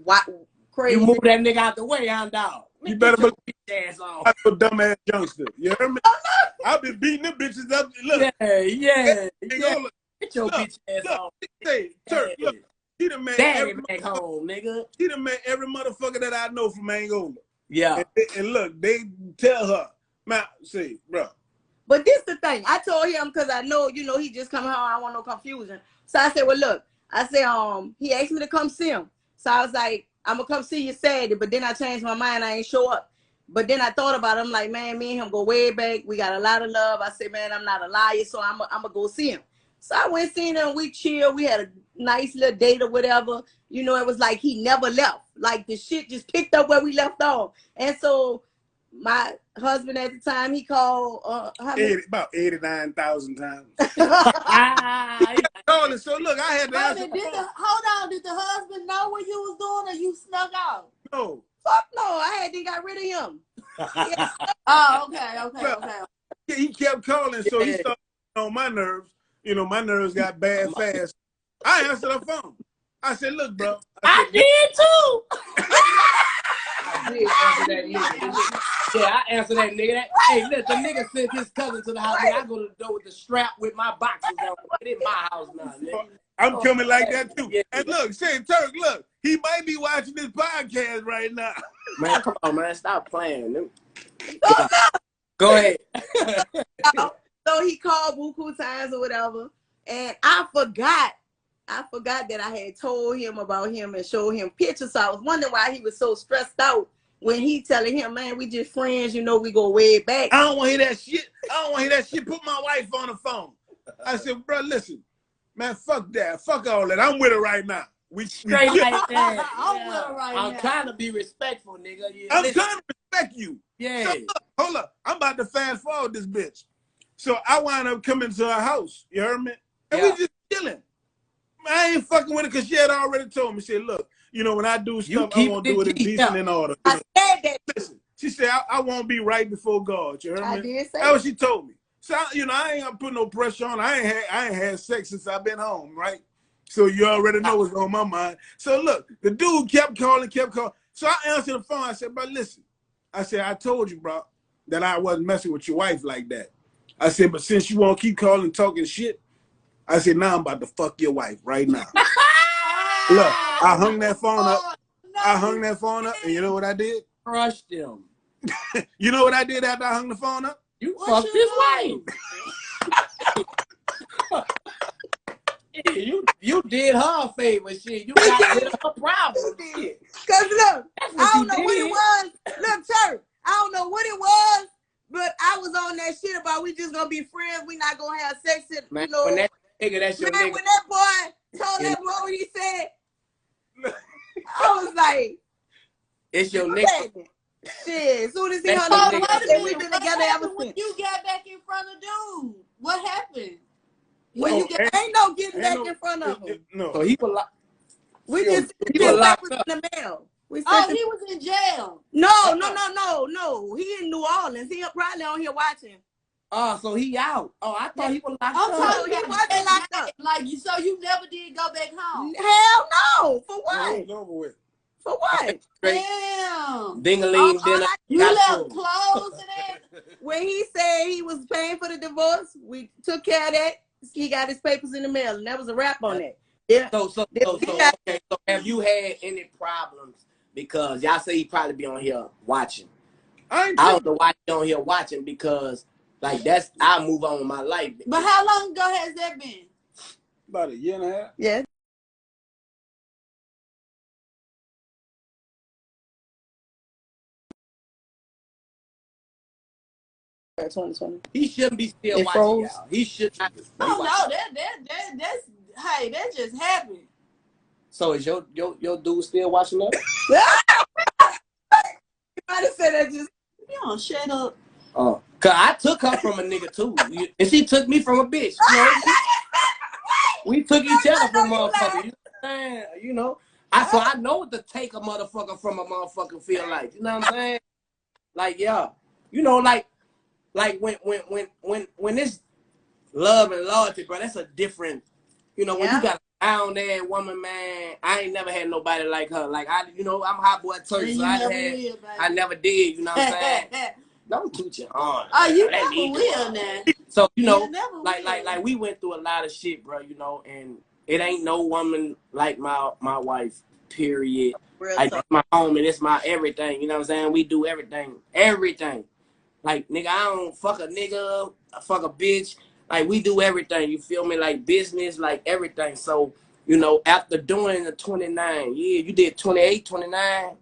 What crazy? You move that nigga out the way, huh, dog? You better put your ass on. I'm a dumbass youngster. You heard me? I've been beating them bitches up. Look. Yeah. Get your bitch ass on. Hey, Turk, look. She done met every back home, nigga. She done met every motherfucker that I know from Angola. Yeah. And look, they tell her, man, see, bro. But this the thing. I told him because I know, you know, he just come home. I don't want no confusion. So I said, well, look. I said, he asked me to come see him. So I was like, I'm gonna come see you Saturday. But then I changed my mind. I ain't show up. But then I thought about it. I'm like, man, me and him go way back. We got a lot of love. I said, man, I'm not a liar, so I'm gonna go see him. So I went seeing him. We chilled. We had a nice little date or whatever. You know, it was like he never left. Like the shit just picked up where we left off. And so my husband at the time, he called about 89,000 times. So look, I had to answer. Hold on, did the husband know what you was doing, or you snuck out? No. Fuck no, I hadn't got rid of him. Yeah. Oh, okay. He kept calling, so he started on my nerves. You know, my nerves got bad fast. I answered the phone. I said, look, bro. I did too. I did answer that nigga. Yeah, I answered that nigga. Hey, look, the nigga sent his cousin to the house. I go to the door with the strap with my boxes on. It in my house now, nigga. I'm coming like that too. Yeah. And look, say Turk, look, he might be watching this podcast right now. Man, come on, man, stop playing. Go ahead. So he called buku times or whatever, and I forgot that I had told him about him and showed him pictures. So I was wondering why he was so stressed out when he telling him, man, we just friends, you know, we go way back. I don't want to hear that shit. I don't want to hear that shit. Put my wife on the phone. I said, bro, listen, man, fuck that. Fuck all that. I'm with her right now. We straight like that. I'm with her right now. I'm trying to be respectful, nigga. Yeah, I'm trying to respect you. Yeah. So, hold up. I'm about to fast forward this bitch. So I wound up coming to her house. You heard me? And we just chilling. I ain't fucking with her because she had already told me. She said, look, you know, when I do stuff, I want to do it in decent and order. I said that. Listen, she said, I won't be right before God. You heard me? I did say that's what she told me. So, you know, I ain't gonna put no pressure on her. I ain't had sex since I've been home, right? So you already know what's on my mind. So look, the dude kept calling. So I answered the phone. I said, bro, listen. I said, I told you, bro, that I wasn't messing with your wife like that. I said, but since you won't keep calling, talking shit, I said, now I'm about to fuck your wife right now. Look, I hung that phone up. I hung that phone up, and you know what I did? Crushed him. You know what I did after I hung the phone up? You fucked his wife. You did her a favor, shit. You got rid of her problem. Because look, I don't know what it was. Look, Turk, I don't know what it was, but I was on that shit about we just gonna be friends. We not gonna have sex. Man, you know, when that nigga, that's your nigga. When that boy told that boy what he said, I was like, it's your nigga. Shit, as soon as he hung up, we've been together ever since. When you got back in front of dude, what happened? When you get, ain't no getting back in front of him. No. So he was we just locked up in the mail. He was in jail. No. He in New Orleans. He probably on here watching. Oh, so he out. Oh, I thought he was locked up. Oh, he wasn't locked up. Like, so you never did go back home? Hell no. For what? It's over with. For what? Damn. Ding-a-ling, dinner. You left clothes and that? When he said he was paying for the divorce, we took care of that. He got his papers in the mail, and that was a wrap on that. Yeah. So have you had any problems? Because y'all say he probably be on here watching. I don't know why he on here watching, because like I'll move on with my life. But how long ago has that been? About a year and a half. Yeah. He shouldn't be still watching y'all. He should not. Oh no, that just happened. So is your dude still watching up? You might have said that just. You don't shut up. Oh, cause I took her from a nigga too, and she took me from a bitch. You know, we took each other from motherfuckers. You know, so I know what to take a motherfucker from a motherfucker feel like. You know what I'm saying? Like, yeah, you know, like when this love and loyalty, bro, that's a different. You know, when you got a down there woman, man, I ain't never had nobody like her. Like I'm hot boy Turk, so I never did. You know what I'm saying? Don't toot your horn. Oh, you never will now. So, you know, like we went through a lot of shit, bro, you know, and it ain't no woman like my wife, period. Like, it's my home and it's my everything, you know what I'm saying? We do everything. Everything. Like, nigga, I don't fuck a nigga, I fuck a bitch. Like, we do everything, you feel me? Like, business, like, everything. So, you know, after doing the 29, you did 28, 29?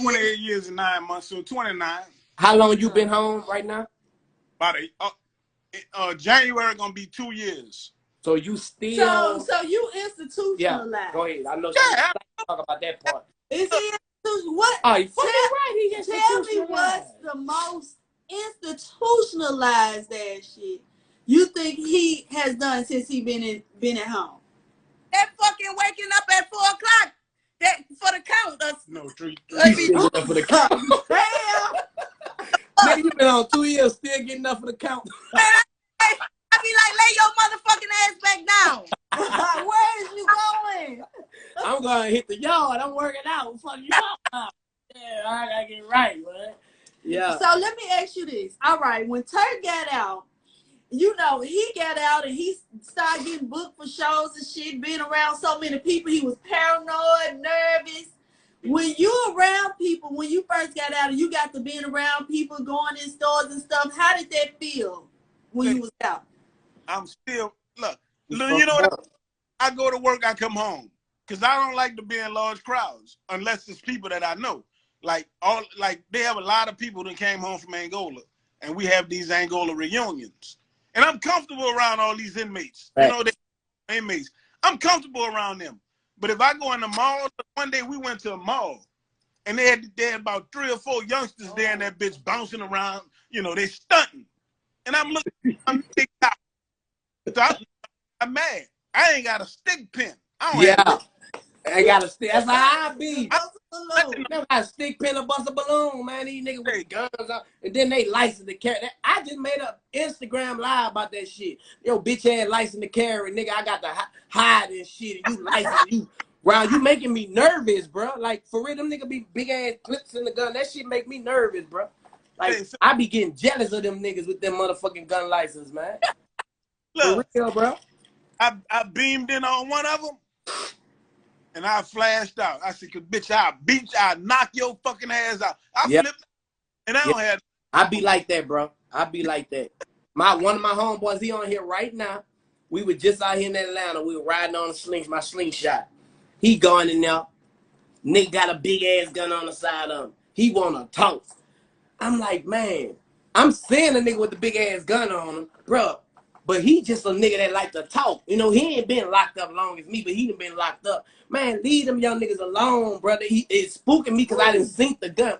28 years and 9 months, so 29. How long you been home right now? About January gonna be 2 years. So you still... So you institutionalized. Yeah, go ahead. I know talk about that part. Is he what? Oh, you fucking right. He tell me what's the most institutionalized ass shit you think he has done since he been at home? That fucking waking up at 4 o'clock. That for the count. No, 3. For the count. Damn. Nigga, you been on 2 years, still getting up for the count. I be like, lay your motherfucking ass back down. Where is you going? I'm gonna hit the yard. I'm working out. What the fuck you talking about? Yeah, I gotta get right, man. Yeah. So let me ask you this. All right, when Turk got out, you know, he got out and he started getting booked for shows and shit, being around so many people. He was paranoid, nervous. When you around people, when you first got out and you got to being around people, going in stores and stuff, how did that feel when you was out? I'm still, look, you know what? I go to work, I come home. Because I don't like to be in large crowds unless it's people that I know. Like they have a lot of people that came home from Angola, and we have these Angola reunions. And I'm comfortable around all these inmates. Right. You know, they inmates. I'm comfortable around them. But if I go in the mall, one day we went to a mall, and they had about 3 or 4 youngsters there in that bitch bouncing around. You know, they stunting. And I'm looking, I'm mad. I ain't got a stick pin. I got a stick. That's how I be. Never got a stick pin or bust a balloon, man. These niggas with guns out, and then they license to carry. I just made up Instagram live about that shit. Yo, bitch ass license to carry, nigga. I got to hide and shit. And you license you. Wow, you making me nervous, bro. Like, for real, them niggas be big ass clips in the gun. That shit make me nervous, bro. Like, I be getting jealous of them niggas with them motherfucking gun license, man. Look, for real, bro. I beamed in on one of them, and I flashed out. I said, bitch, I'll knock your fucking ass out. I flipped, and I don't have... I be like that, bro. I be like that. One of my homeboys, he on here right now. We were just out here in Atlanta. We were riding on my slingshot. He going in there. Nick got a big ass gun on the side of him. He wanna talk. I'm like, man, I'm seeing a nigga with the big ass gun on him, bro. But he just a nigga that like to talk. You know, he ain't been locked up long as me, but he done been locked up. Man, leave them young niggas alone, brother. It's spooking me because I didn't sink the gun.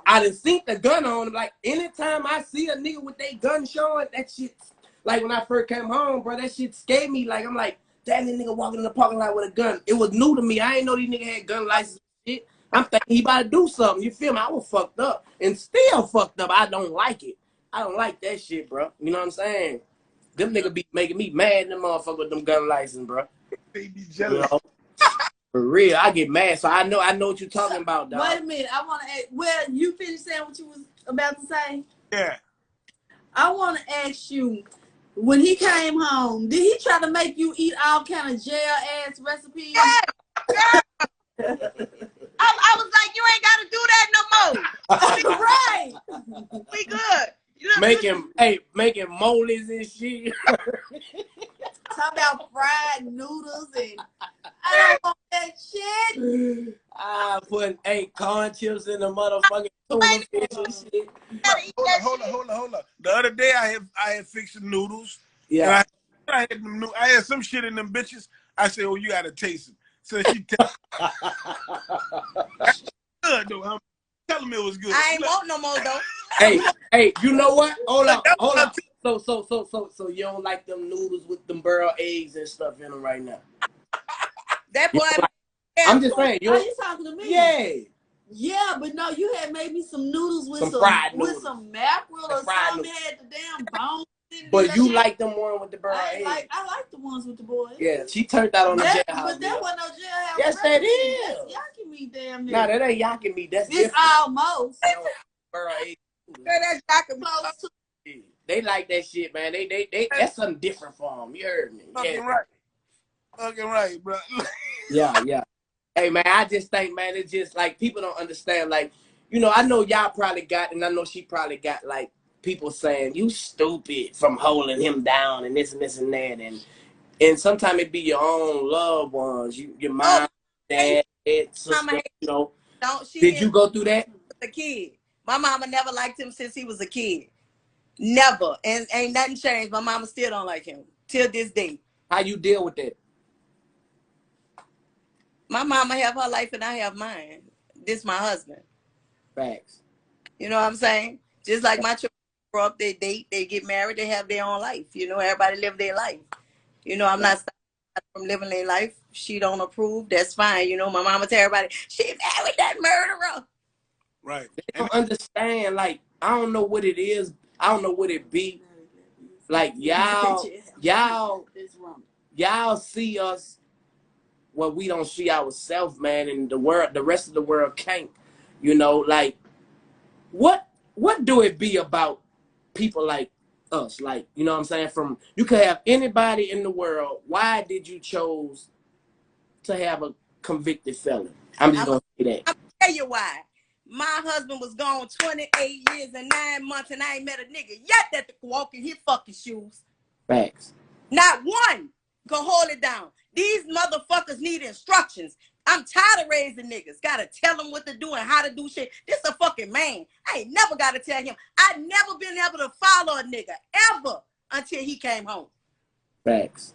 I didn't sink the gun on him. Like, anytime I see a nigga with their gun showing, that shit, like when I first came home, bro, that shit scared me. Like, I'm like, that nigga walking in the parking lot with a gun. It was new to me. I ain't know these niggas had gun license and shit. I'm thinking he about to do something. You feel me? I was fucked up and still fucked up. I don't like it. I don't like that shit, bro. You know what I'm saying? Them niggas be making me mad, them motherfuckers with them gun license, bro. They be jealous. You know? For real, I get mad. So I know what you're talking about, dog. Wait a minute. I want to ask, well, you finished saying what you was about to say? Yeah. I want to ask you, when he came home, did he try to make you eat all kind of jail-ass recipes? Yeah. I was like, you ain't got to do that no more. Right. We good. Making moles and shit. Talk about fried noodles and I don't want that shit. I put 8 corn chips in the motherfucking tuna fish and shit. Hold on. The other day I had fixed the noodles. Yeah. And I had some shit in them bitches. I said, oh, you gotta taste it. So she good though. Tell him it was good. I ain't want no more though. Hey, you know what? Hold up. So you don't like them noodles with them burl eggs and stuff in them right now? That boy. I'm just saying. Are you talking to me? Yeah. Yeah, but no, you had made me some noodles with some mackerel or something. Had the damn bones. But you like them one with the burl eggs? I like the ones with the boys. Yeah, she turned out on the jailhouse. But that wasn't no jailhouse. Yes, that is. That's yaki meat, damn near. No, that ain't yaki meat. That's it's almost. Burl eggs. That's yaki meat. They like that shit, man. They that's something different for them. You heard me. Fucking right. Fucking right, bro. Yeah. Hey, man, I just think, man, it's just like people don't understand. Like, you know, I know y'all probably got, and I know she probably got, like, people saying, you stupid from holding him down and this and this and that. And sometimes it be your own loved ones, your mom, dad, sister, you know. Did you go through that? A kid. My mama never liked him since he was a kid. Never. And ain't nothing changed. My mama still don't like him till this day. How you deal with that? My mama have her life and I have mine. This my husband. Facts. You know what I'm saying? Just like my children grow up, they date, they get married, they have their own life. You know, everybody live their life. You know, I'm not stopping from living their life. She don't approve. That's fine. You know, my mama tell everybody, she married that murderer. Right. They don't understand. Like, I don't know what it is. I don't know what it be. Like, y'all see us where we don't see ourselves, man, and the rest of the world can't. You know, like, what do it be about people like us? Like, you know what I'm saying? From, you could have anybody in the world. Why did you chose to have a convicted felon? I'm just gonna say that. I'm gonna tell you why. My husband was gone 28 years and 9 months, and I ain't met a nigga yet that could walk in his fucking shoes. Facts. Not one can hold it down. These motherfuckers need instructions. I'm tired of raising niggas. Gotta tell them what to do and how to do shit. This a fucking man. I ain't never gotta tell him. I never been able to follow a nigga ever until he came home. Facts.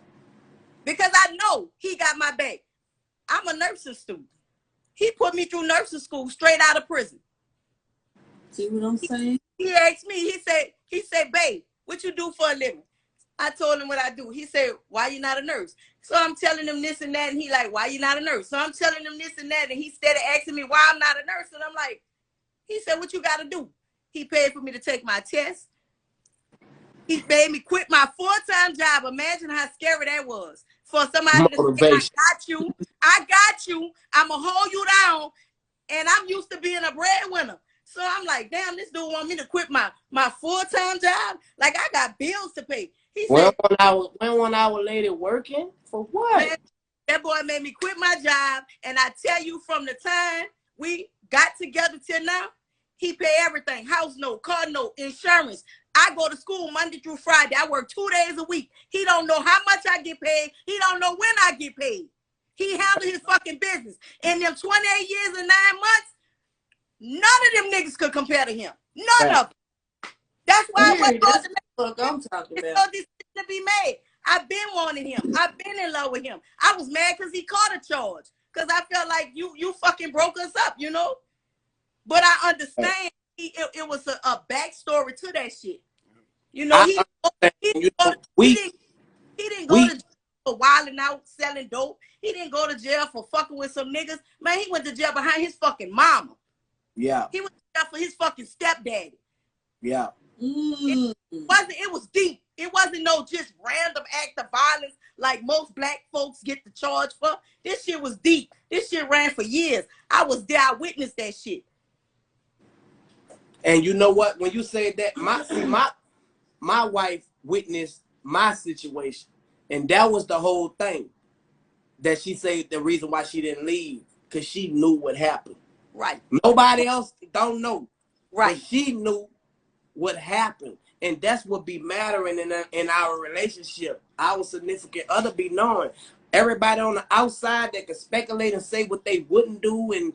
Because I know he got my back. I'm a nursing student. He put me through nursing school straight out of prison. See what I'm saying? He asked me, he said, babe, what you do for a living? I told him what I do. He said, why you not a nurse? So I'm telling him this and that, and he like, why you not a nurse? So I'm telling him this and that, and he started asking me why I'm not a nurse. And I'm like, he said, what you got to do? He paid for me to take my test. He made me quit my full-time job. Imagine how scary that was. For somebody to say, I got you, I'm going to hold you down, and I'm used to being a breadwinner. So I'm like, damn, this dude want me to quit my full-time job? Like, I got bills to pay. He said, when 1 hour lady working? For what? Man, that boy made me quit my job, and I tell you, from the time we got together till now, he pay everything. House note, car note, insurance. I go to school Monday through Friday. I work 2 days a week. He don't know how much I get paid. He don't know when I get paid. He handled his fucking business. In them 28 years and 9 months, none of them niggas could compare to him. None of them. That's why I went to what I'm talking about. So this to be made. I've been wanting him. I've been in love with him. I was mad because he caught a charge. Because I felt like you fucking broke us up, you know? But I understand it was a backstory to that shit. You know, he didn't go to jail for wilding out, selling dope. He didn't go to jail for fucking with some niggas. Man, he went to jail behind his fucking mama. Yeah. He went to jail for his fucking stepdaddy. Yeah. It was deep. It wasn't no just random act of violence like most black folks get the charge for. This shit was deep. This shit ran for years. I was there. I witnessed that shit. And you know what? When you said that, my wife witnessed my situation. And that was the whole thing. That she said the reason why she didn't leave. Because she knew what happened. Right. Nobody else don't know. Right. But she knew what happened. And that's what be mattering in our relationship. Our significant other be knowing. Everybody on the outside that can speculate and say what they wouldn't do, and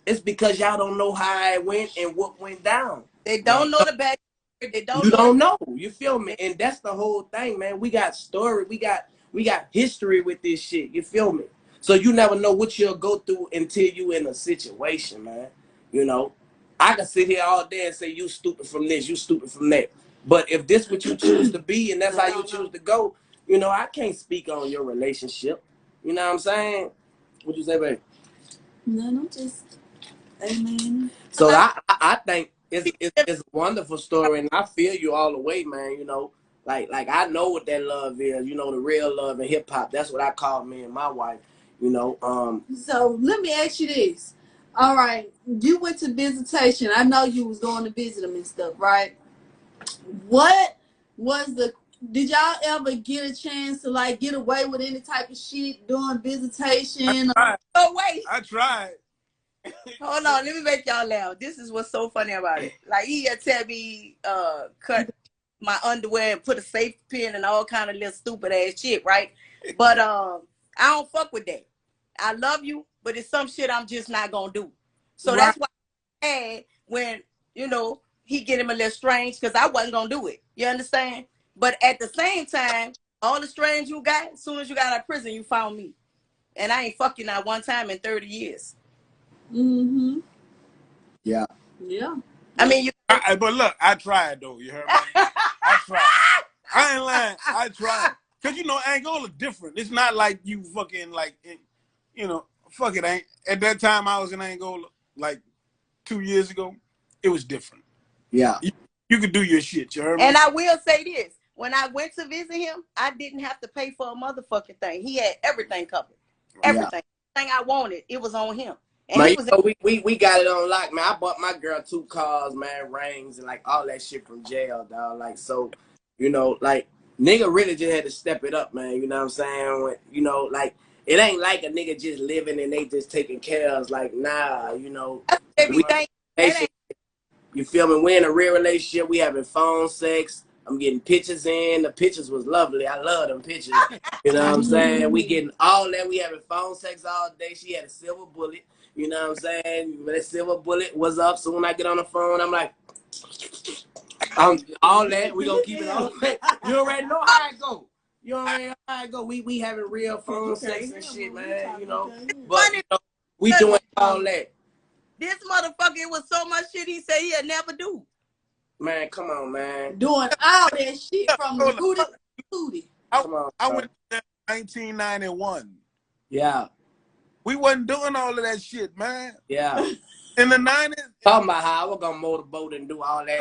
it's because y'all don't know how it went and what went down. They don't know the back. They don't. You don't know. You feel me? And that's the whole thing, man. We got story. We got history with this shit. You feel me? So you never know what you'll go through until you in a situation, man. You know, I can sit here all day and say you stupid from this, you stupid from that. But if this what you choose to be and that's how you choose to go, you know, I can't speak on your relationship. You know what I'm saying? What you say, babe? No, I'm just, amen. So I think it's a wonderful story, and I feel you all the way, man. You know, like I know what that love is. You know, the real love in hip hop. That's what I call me and my wife. You know. So let me ask you this. All right, you went to visitation. I know you was going to visit them and stuff, right? What was the? Did y'all ever get a chance to like get away with any type of shit during visitation? Oh wait, I tried. Hold on, let me make y'all laugh. This is what's so funny about it. Like he had tell me cut my underwear and put a safety pin and all kind of little stupid ass shit, right? But I don't fuck with that. I love you, but it's some shit I'm just not gonna do. So that's why I had when, you know, he get him a little strange because I wasn't gonna do it. You understand? But at the same time, all the strange you got, as soon as you got out of prison, you found me. And I ain't fucking not one time in 30 years. Mm-hmm. Yeah. Yeah. I mean, but look, I tried though. You heard me? I tried. I ain't lying. I tried. Cause you know Angola different. It's not like you fucking like, you know, fuck it ain't. At that time I was in Angola, like 2 years ago, it was different. Yeah. You could do your shit. You heard me? And I will say this: when I went to visit him, I didn't have to pay for a motherfucking thing. He had everything covered. Everything. Yeah. Everything I wanted, it was on him. And man, he was we got it on lock, man. I bought my girl 2 cars, man, rings, and like all that shit from jail, dog. Like, so, you know, like nigga really just had to step it up, man. You know what I'm saying? When, you know, like it ain't like a nigga just living and they just taking care of us. Like, nah, you know, everything. You feel me? We're in a real relationship. We having phone sex. I'm getting pictures in. The pictures was lovely. I love them pictures. You know what I'm saying? We getting all that. We having phone sex all day. She had a silver bullet. You know what I'm saying? That silver bullet was up. So when I get on the phone, I'm like, all that. We gonna keep it all. You already know how it go. You already know how it go. We having real phone sex and shit, man. You know, but you know, we doing all that. This motherfucker, it was so much shit he said he'd never do. Man, come on, man. Doing all that shit from the booty to booty. I went there in 1991. Yeah. We wasn't doing all of that shit, man. Yeah. In the 90s. Talking about how I was gonna motorboat and do all that.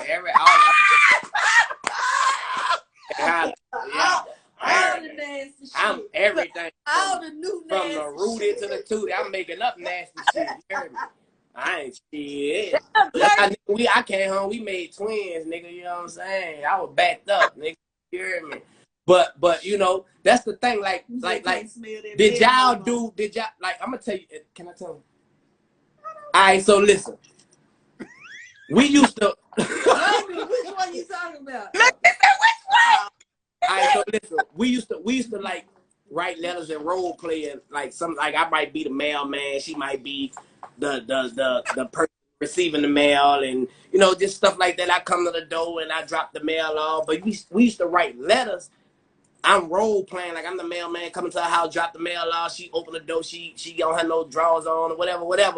All the nasty shit. I'm everything. All the new nasty from the rooty to the tooty. I'm making up nasty shit. You heard me? I ain't shit. I came home, we made twins, nigga, you know what I'm saying? I was backed up, nigga. You hear me? But you know, that's the thing, like did y'all like I'm gonna tell you, can I tell you? Alright, so listen. We used to which one you talking about? Which one? Alright, so listen, we used to like write letters and role play and like I might be the mailman, she might be the person receiving the mail, and you know, just stuff like that. I come to the door and I drop the mail off. But we used to write letters. I'm role playing like I'm the mailman coming to her house, drop the mail off. She open the door, she don't have no drawers on or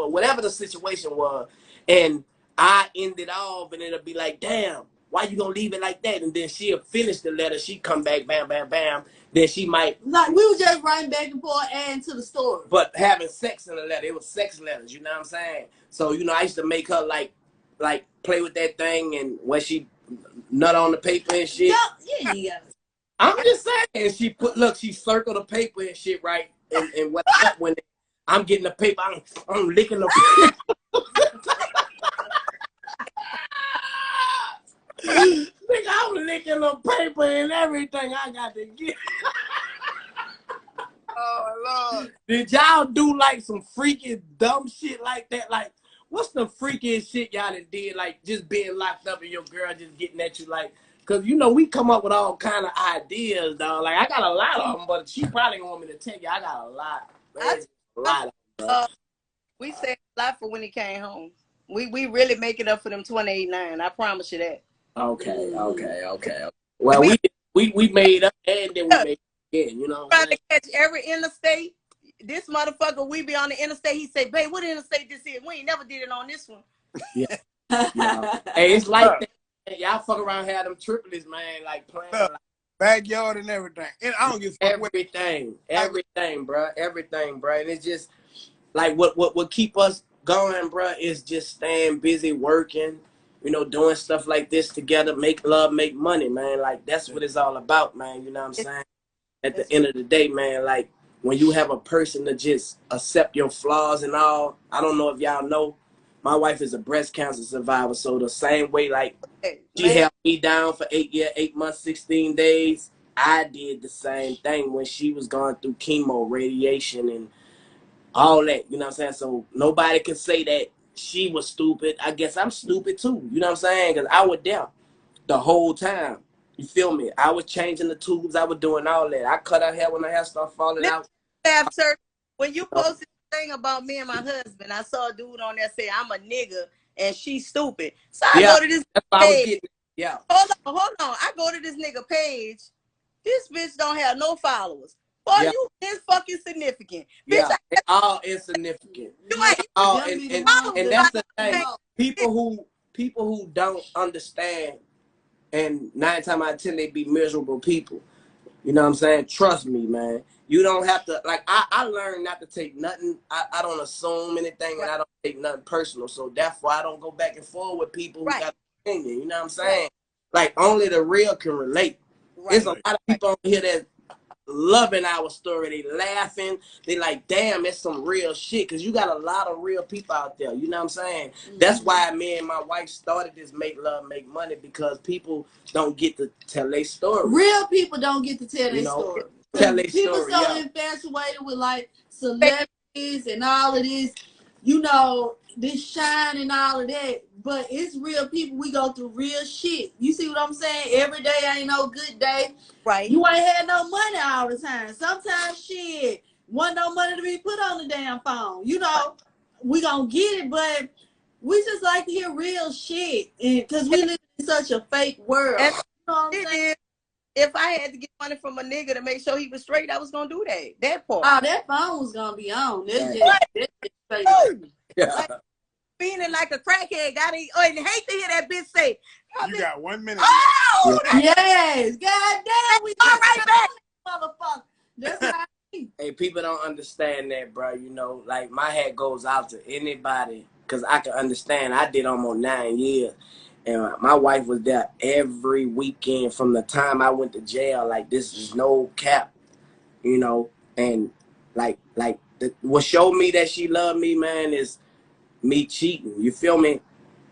whatever the situation was, and I end it off, and it'll be like, damn, why you gonna leave it like that? And then she'll finish the letter. She come back, bam, bam, bam. Then she might like we were just writing back and forth, adding to the story. But having sex in the letter, it was sex letters. You know what I'm saying? So you know, I used to make her like play with that thing, and when she nut on the paper and shit. Yeah. I'm just saying, she circled the paper and shit, right? And when I'm getting the paper, I'm licking the paper. Nigga, I'm licking the paper and everything I got to get. Oh, Lord. Did y'all do like some freaking dumb shit like that? Like, what's the freakiest shit y'all did? Like, just being locked up and your girl just getting at you like, because, you know, we come up with all kind of ideas, dog. Like, I got a lot of them, but she probably gonna want me to tell you I got a lot. Man, a lot of them. We saved a lot for when he came home. We really make it up for them 28.9. I promise you that. Okay. Well, we made up and then we made it again, you know. Trying to catch every interstate. this motherfucker, we be on the interstate. He say, babe, what interstate this is? We ain't never did it on this one. Yeah. Hey, it's like that. Y'all fuck around, have them triplets, man, like playing like, backyard and everything. And I don't give a fuck everything, bro. Everything, bro. And it's just like what keep us going, bro, is just staying busy working, you know, doing stuff like this together, make love, make money, man. Like that's what it's all about, man. You know what I'm saying? At the end of the day, man, like when you have a person to just accept your flaws and all, I don't know if y'all know, my wife is a breast cancer survivor, so the same way, like, she held me down for 8 months, 16 days, I did the same thing when she was going through chemo, radiation, and all that, you know what I'm saying? So nobody can say that she was stupid. I guess I'm stupid too, you know what I'm saying? Because I was there the whole time. You feel me? I was changing the tubes. I was doing all that. I cut her hair when her hair started falling out. After, when you posted the thing about me and my husband, I saw a dude on there say, I'm a nigga and she's stupid. So I go to this page. Hold on. I go to this nigga page. This bitch don't have no followers. Boy, you insignificant. Yeah, bitch, it's all insignificant. You ain't and that's the thing. People who don't understand, and 9 times out of 10 they be miserable people. You know what I'm saying? Trust me, man. You don't have to, like, I learned not to take nothing. I don't assume anything, and I don't take nothing personal. So therefore, I don't go back and forth with people who got an opinion. You know what I'm saying? Like, only the real can relate. There's a lot of people on here that loving our story. They laughing. They like, damn, that's some real shit. Because you got a lot of real people out there. You know what I'm saying? Mm-hmm. That's why me and my wife started this Make Love, Make Money, because people don't get to tell their story. Real people don't get to tell their story. Tell their people story, so infatuated with like celebrities and all of this, you know, this shine and all of that. But it's real people. We go through real shit. You see what I'm saying? Every day ain't no good day. Right. You ain't had no money all the time. Sometimes shit, wasn't no money to be put on the damn phone. You know, we gonna get it, but we just like to hear real shit. Because we live in such a fake world. And you know what I'm saying? If I had to get money from a nigga to make sure he was straight, I was gonna do that. That part. Oh, that phone was gonna be on. That's just straight. Like, feeling like a crackhead. And hate to hear that bitch say, you got 1 minute. Oh, yes. God damn, we all right back, motherfucker. That's how Hey, people don't understand that, bro. You know, like, my hat goes out to anybody, because I can understand. I did almost 9 years. And my wife was there every weekend from the time I went to jail. Like, this is no cap, you know. And what showed me that she loved me, man, is me cheating. You feel me?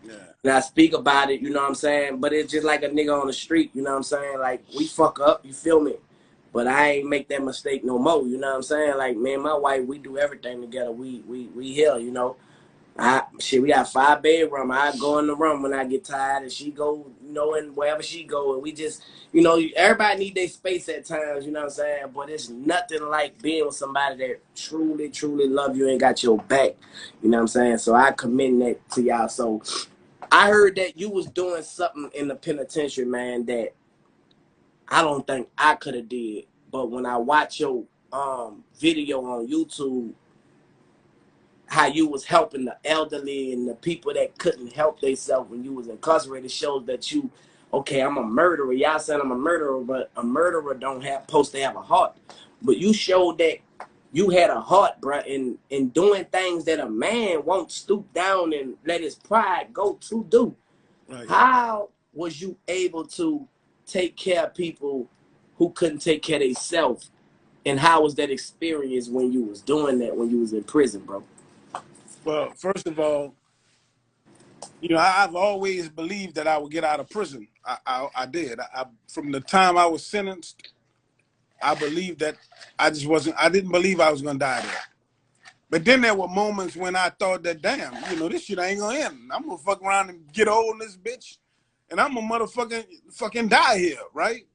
Yeah. And I speak about it, you know what I'm saying? But it's just like a nigga on the street, you know what I'm saying? Like, we fuck up, you feel me? But I ain't make that mistake no more, you know what I'm saying? Like, me and my wife, we do everything together. We here, you know. We got 5 bedrooms. I go in the room when I get tired, and she go, you know, and wherever she go, and we just, you know, everybody need their space at times, you know what I'm saying? But it's nothing like being with somebody that truly, truly love you and got your back, you know what I'm saying? So I commend that to y'all. So I heard that you was doing something in the penitentiary, man, that I don't think I could have did. But when I watch your video on YouTube, how you was helping the elderly and the people that couldn't help themselves when you was incarcerated, shows that you, okay, I'm a murderer. Y'all said I'm a murderer, but a murderer don't supposed to have a heart. But you showed that you had a heart, bro, in doing things that a man won't stoop down and let his pride go to do. Right. How was you able to take care of people who couldn't take care of themselves? And how was that experience when you was doing that, when you was in prison, bro? Well, first of all, you know, I've always believed that I would get out of prison. I did. From the time I was sentenced, I believed that I didn't believe I was going to die there. But then there were moments when I thought that, damn, you know, this shit ain't going to end. I'm going to fuck around and get old in this bitch, and I'm going to fucking die here, right?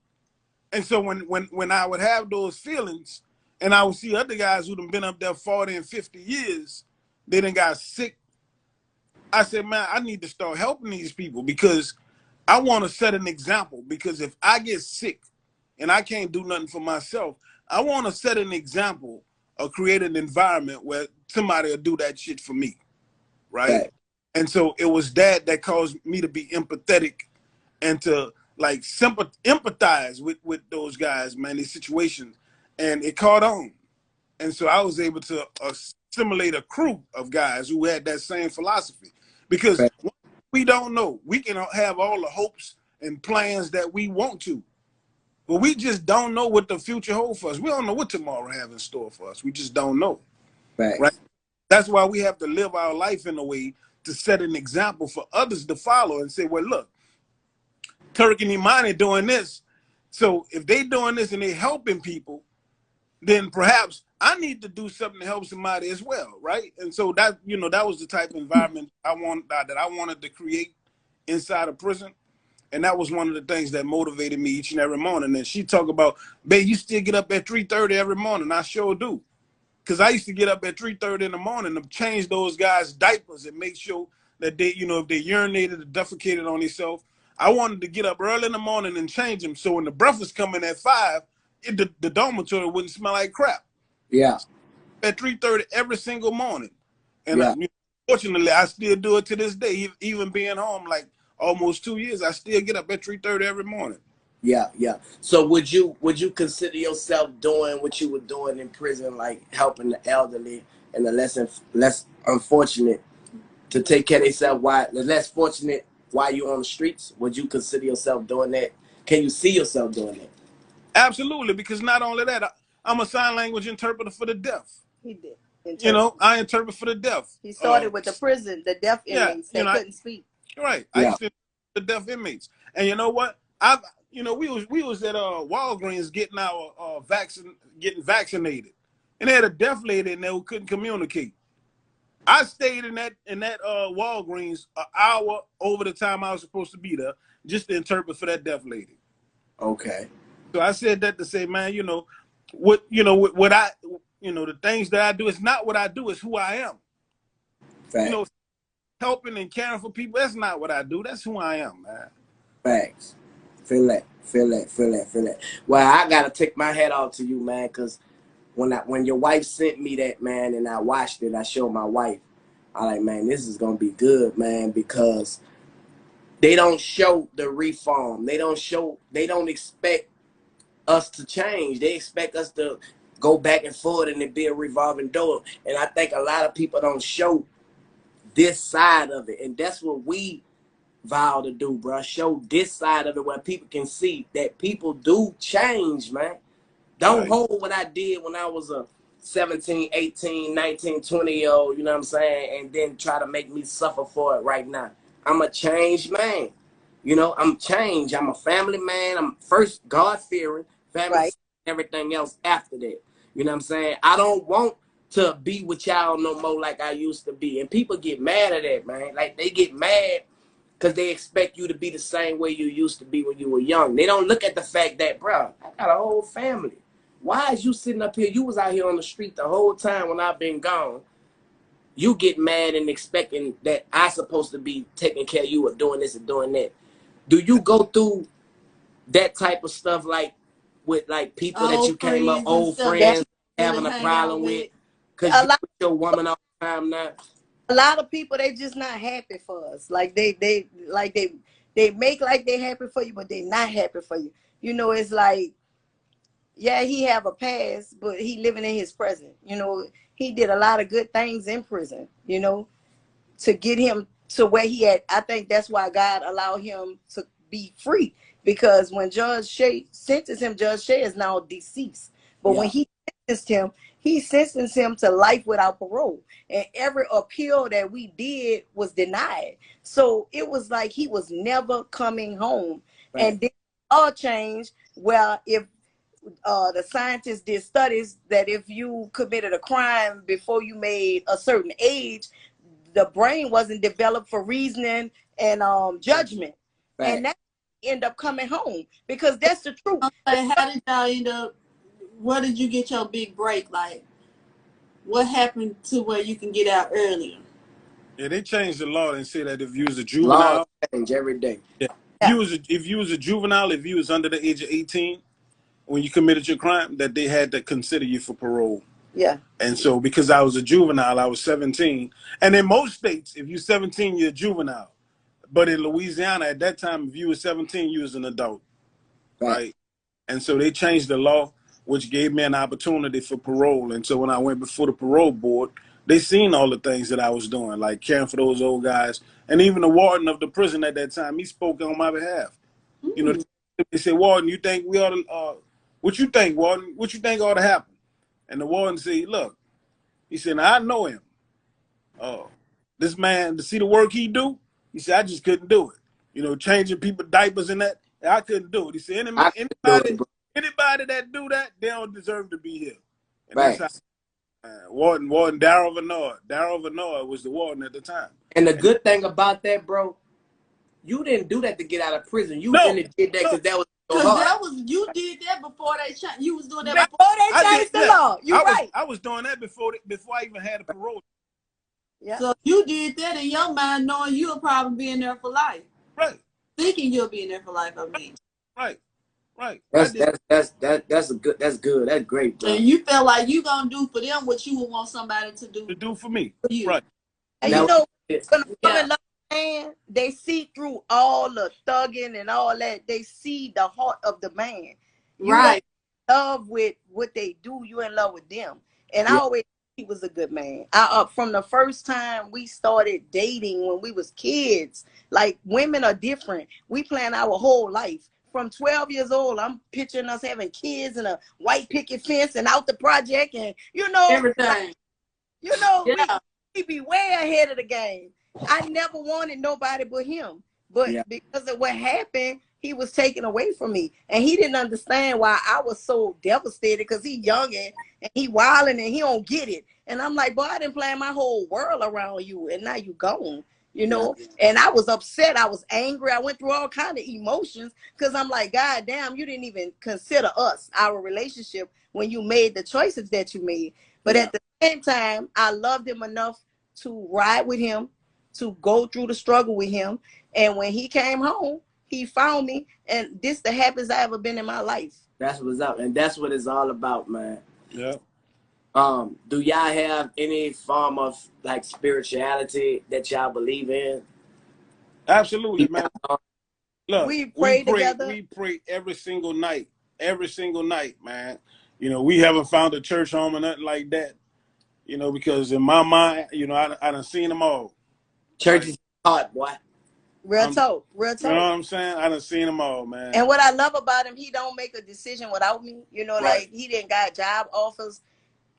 And so when I would have those feelings, and I would see other guys who'd been up there 40 and 50 years, they done got sick. I said, man, I need to start helping these people, because I want to set an example. Because if I get sick and I can't do nothing for myself, I want to set an example or create an environment where somebody will do that shit for me, right? And so it was that caused me to be empathetic and to like empathize with those guys, man, these situations, and it caught on. And so I was able to assimilate a crew of guys who had that same philosophy, because we don't know. We can have all the hopes and plans that we want to, but we just don't know what the future holds for us. We don't know what tomorrow has in store for us. We just don't know. Right? That's why we have to live our life in a way to set an example for others to follow and say, well, look, Turk and Imani doing this. So if they doing this and they helping people, then perhaps I need to do something to help somebody as well, right? And so that, you know, that was the type of environment that I wanted to create inside of prison. And that was one of the things that motivated me each and every morning. And she talk about, babe, you still get up at 3:30 every morning. I sure do. Because I used to get up at 3:30 in the morning to change those guys' diapers and make sure that they, you know, if they urinated or defecated on themselves, I wanted to get up early in the morning and change them. So when the breakfast coming at 5, the dormitory wouldn't smell like crap. Yeah. At 3:30 every single morning. And fortunately, I still do it to this day. Even being home like almost 2 years, I still get up at 3:30 every morning. Yeah, yeah. So would you consider yourself doing what you were doing in prison, like helping the elderly and the less unfortunate to take care of themselves, while the less fortunate while you're on the streets? Would you consider yourself doing that? Can you see yourself doing that? Absolutely, because not only that, I'm a sign language interpreter for the deaf. He did. You know, I interpret for the deaf. He started with the prison, the deaf inmates that couldn't speak. Right. I used to the deaf inmates. And you know what? We was at Walgreens getting our vaccinated. And they had a deaf lady in there who couldn't communicate. I stayed in that Walgreens an hour over the time I was supposed to be there just to interpret for that deaf lady. Okay. So I said that to say, man, the things that I do, it's not what I do, it's who I am. Facts. You know, helping and caring for people, that's not what I do, that's who I am, man. Facts. Feel that. Well, I gotta take my hat off to you, man, because when your wife sent me that, man, and I watched it, I showed my wife, I like, man, this is gonna be good, man, because they don't show the reform. They don't expect us to change. They expect us to go back and forth and it be a revolving door. And I think a lot of people don't show this side of it. And that's what we vow to do, bro. Show this side of it where people can see that people do change, man. Don't hold what I did when I was a 17, 18, 19, 20-year-old, you know what I'm saying? And then try to make me suffer for it right now. I'm a changed man. You know, I'm changed. I'm a family man. I'm first God-fearing, family, everything else after that. You know what I'm saying? I don't want to be with y'all no more like I used to be. And people get mad at that, man. Like, they get mad because they expect you to be the same way you used to be when you were young. They don't look at the fact that, bro, I got a whole family. Why is you sitting up here? You was out here on the street the whole time when I've been gone. You get mad and expecting that I supposed to be taking care of you or doing this and doing that. Do you go through that type of stuff, like with like people that you came up, old friends, having a problem with because you with your woman all the time now? A lot of people, they just not happy for us. Like they make like they happy for you, but they not happy for you. You know, it's like, yeah, he have a past, but he living in his present. You know, he did a lot of good things in prison, you know, to get him to where he at. I think that's why God allowed him to be free, because when Judge Shea sentenced him, Judge Shea is now deceased. But when he sentenced him to life without parole. And every appeal that we did was denied. So it was like he was never coming home. And then all changed. Well, if the scientists did studies that if you committed a crime before you made a certain age, the brain wasn't developed for reasoning and judgment. And that end up coming home, because that's the truth. How did y'all end up, where did you get your big break? Like, what happened to where you can get out earlier? Yeah, they changed the law and say that if you was a juvenile, law change every day. Yeah. If you was a juvenile, if you was under the age of 18 when you committed your crime, that they had to consider you for parole. Yeah. And so because I was a juvenile, I was 17. And in most states, if you're 17, you're a juvenile. But in Louisiana, at that time, if you were 17, you was an adult, right? And so they changed the law, which gave me an opportunity for parole. And so when I went before the parole board, they seen all the things that I was doing, like caring for those old guys. And even the warden of the prison at that time, he spoke on my behalf. You know, they said, Warden, you think we ought to, what you think, Warden? What you think ought to happen? And the warden said, look, he said, now, I know him. This man, to see the work he do, he said, I just couldn't do it. You know, changing people diapers and that, I couldn't do it. He said, anybody that do that, they don't deserve to be here. And that's how Warden Darryl Vanoy was the warden at the time. And the good thing about that, bro, you didn't do that to get out of prison. You really did that because that was you did that before they changed. You was doing that before they changed the law. You're right. I was doing that before I even had a parole. Yeah. So you did that in your mind, knowing you'll probably be in there for life. Right. Thinking you'll be in there for life. I mean. Right. That's good. That's great, bro. And you felt like you gonna do for them what you would want somebody to do for me. For you. Right. And you know, man, they see through all the thugging and all that. They see the heart of the man. You right. In love with what they do. You in love with them. And I always he was a good man. From the first time we started dating when we was kids, like women are different. We plan our whole life. From 12 years old, I'm picturing us having kids and a white picket fence and out the project and, you know, everything. You know, we be way ahead of the game. I never wanted nobody but him. But because of what happened, he was taken away from me. And he didn't understand why I was so devastated because he young and he wilding and he don't get it. And I'm like, boy, I didn't plan my whole world around you and now you gone. You know, and I was upset. I was angry. I went through all kind of emotions because I'm like, God damn, you didn't even consider us, our relationship, when you made the choices that you made. But at the same time, I loved him enough to ride with him, to go through the struggle with him. And when he came home, he found me. And this the happiest I ever been in my life. That's what's up. And that's what it's all about, man. Yeah. Do y'all have any form of like spirituality that y'all believe in? Absolutely, man. Look, we pray together. We pray every single night, man. You know, we haven't found a church home or nothing like that. You know, because in my mind, you know, I done seen them all. Church is hard, boy. Real talk. You know what I'm saying? I done seen them all, man. And what I love about him, he don't make a decision without me. You know, like he didn't got job offers.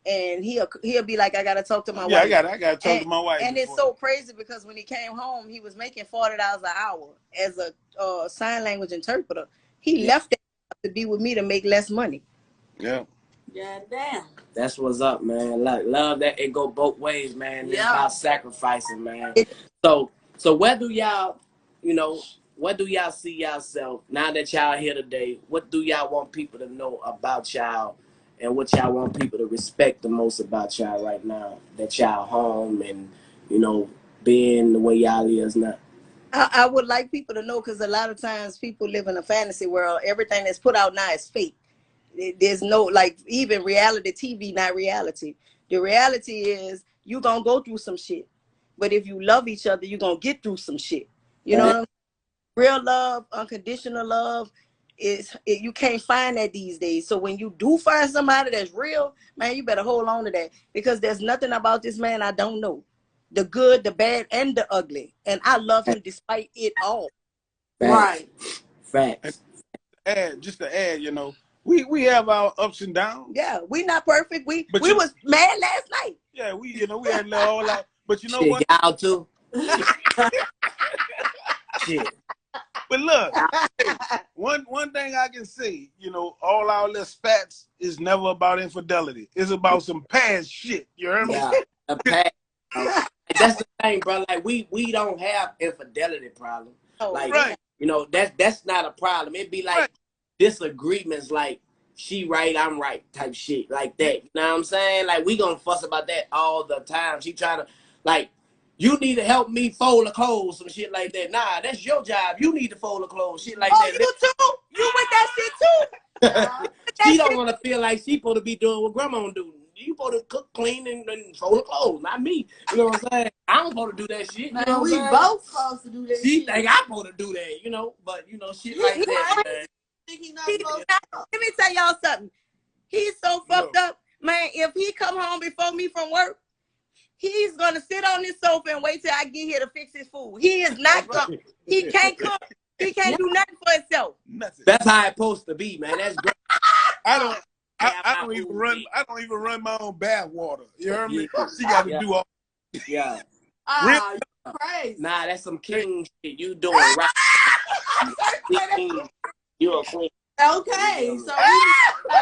And he'll be like, I gotta talk to my wife. I gotta talk to my wife. And it's so crazy because when he came home, he was making $40 an hour as a sign language interpreter. He left that to be with me to make less money. Yeah. Yeah, damn. That's what's up, man. Like love that it go both ways, man. It's about sacrificing, man. So where do y'all, you know, where do y'all see yourself now that y'all here today? What do y'all want people to know about y'all? And what y'all want people to respect the most about y'all right now, that y'all home and, you know, being the way y'all is now? I would like people to know because a lot of times people live in a fantasy world. Everything that's put out now is fake. There's no, like, even reality TV, not reality. The reality is you're going to go through some shit. But if you love each other, you're going to get through some shit. You know what I'm saying? Real love, unconditional love. You can't find that these days. So when you do find somebody that's real, man, you better hold on to that because there's nothing about this man I don't know. The good, the bad, and the ugly. And I love him despite it all. Right. Facts. Just to add, you know, we have our ups and downs. Yeah, we not perfect. We was mad last night. Yeah, we had all out. But you know what? Y'all too. Shit. But look, one thing I can say, you know, all our little spats is never about infidelity. It's about some past shit. You heard me? Yeah, the past. That's the thing, bro. Like we don't have infidelity problem. Like you know, that's not a problem. It'd be like disagreements, like she right, I'm right type shit, like that. You know what I'm saying? Like we gonna fuss about that all the time. She trying to like. You need to help me fold the clothes, some shit like that. Nah, that's your job. You need to fold the clothes, shit like that. You too? You with that shit too? She don't want to feel like she supposed to be doing what grandma do. You supposed to cook, clean, and fold the clothes, not me. You know what I'm saying? I'm supposed to do that shit. Man, you know we both supposed to do that she shit. think I'm supposed to do that, but, shit like that, man. Let me tell y'all something. He's so fucked up. Man, if he come home before me from work, he's going to sit on his sofa and wait till I get here to fix his food. He is not going. He can't cook. He can't do nothing for himself. Nothing. That's how it's supposed to be, man. That's great. I don't even run my own bath water. You heard me? She got to do all. Yeah. You crazy. Nah, that's some king shit. You doing right. You a queen. Okay, so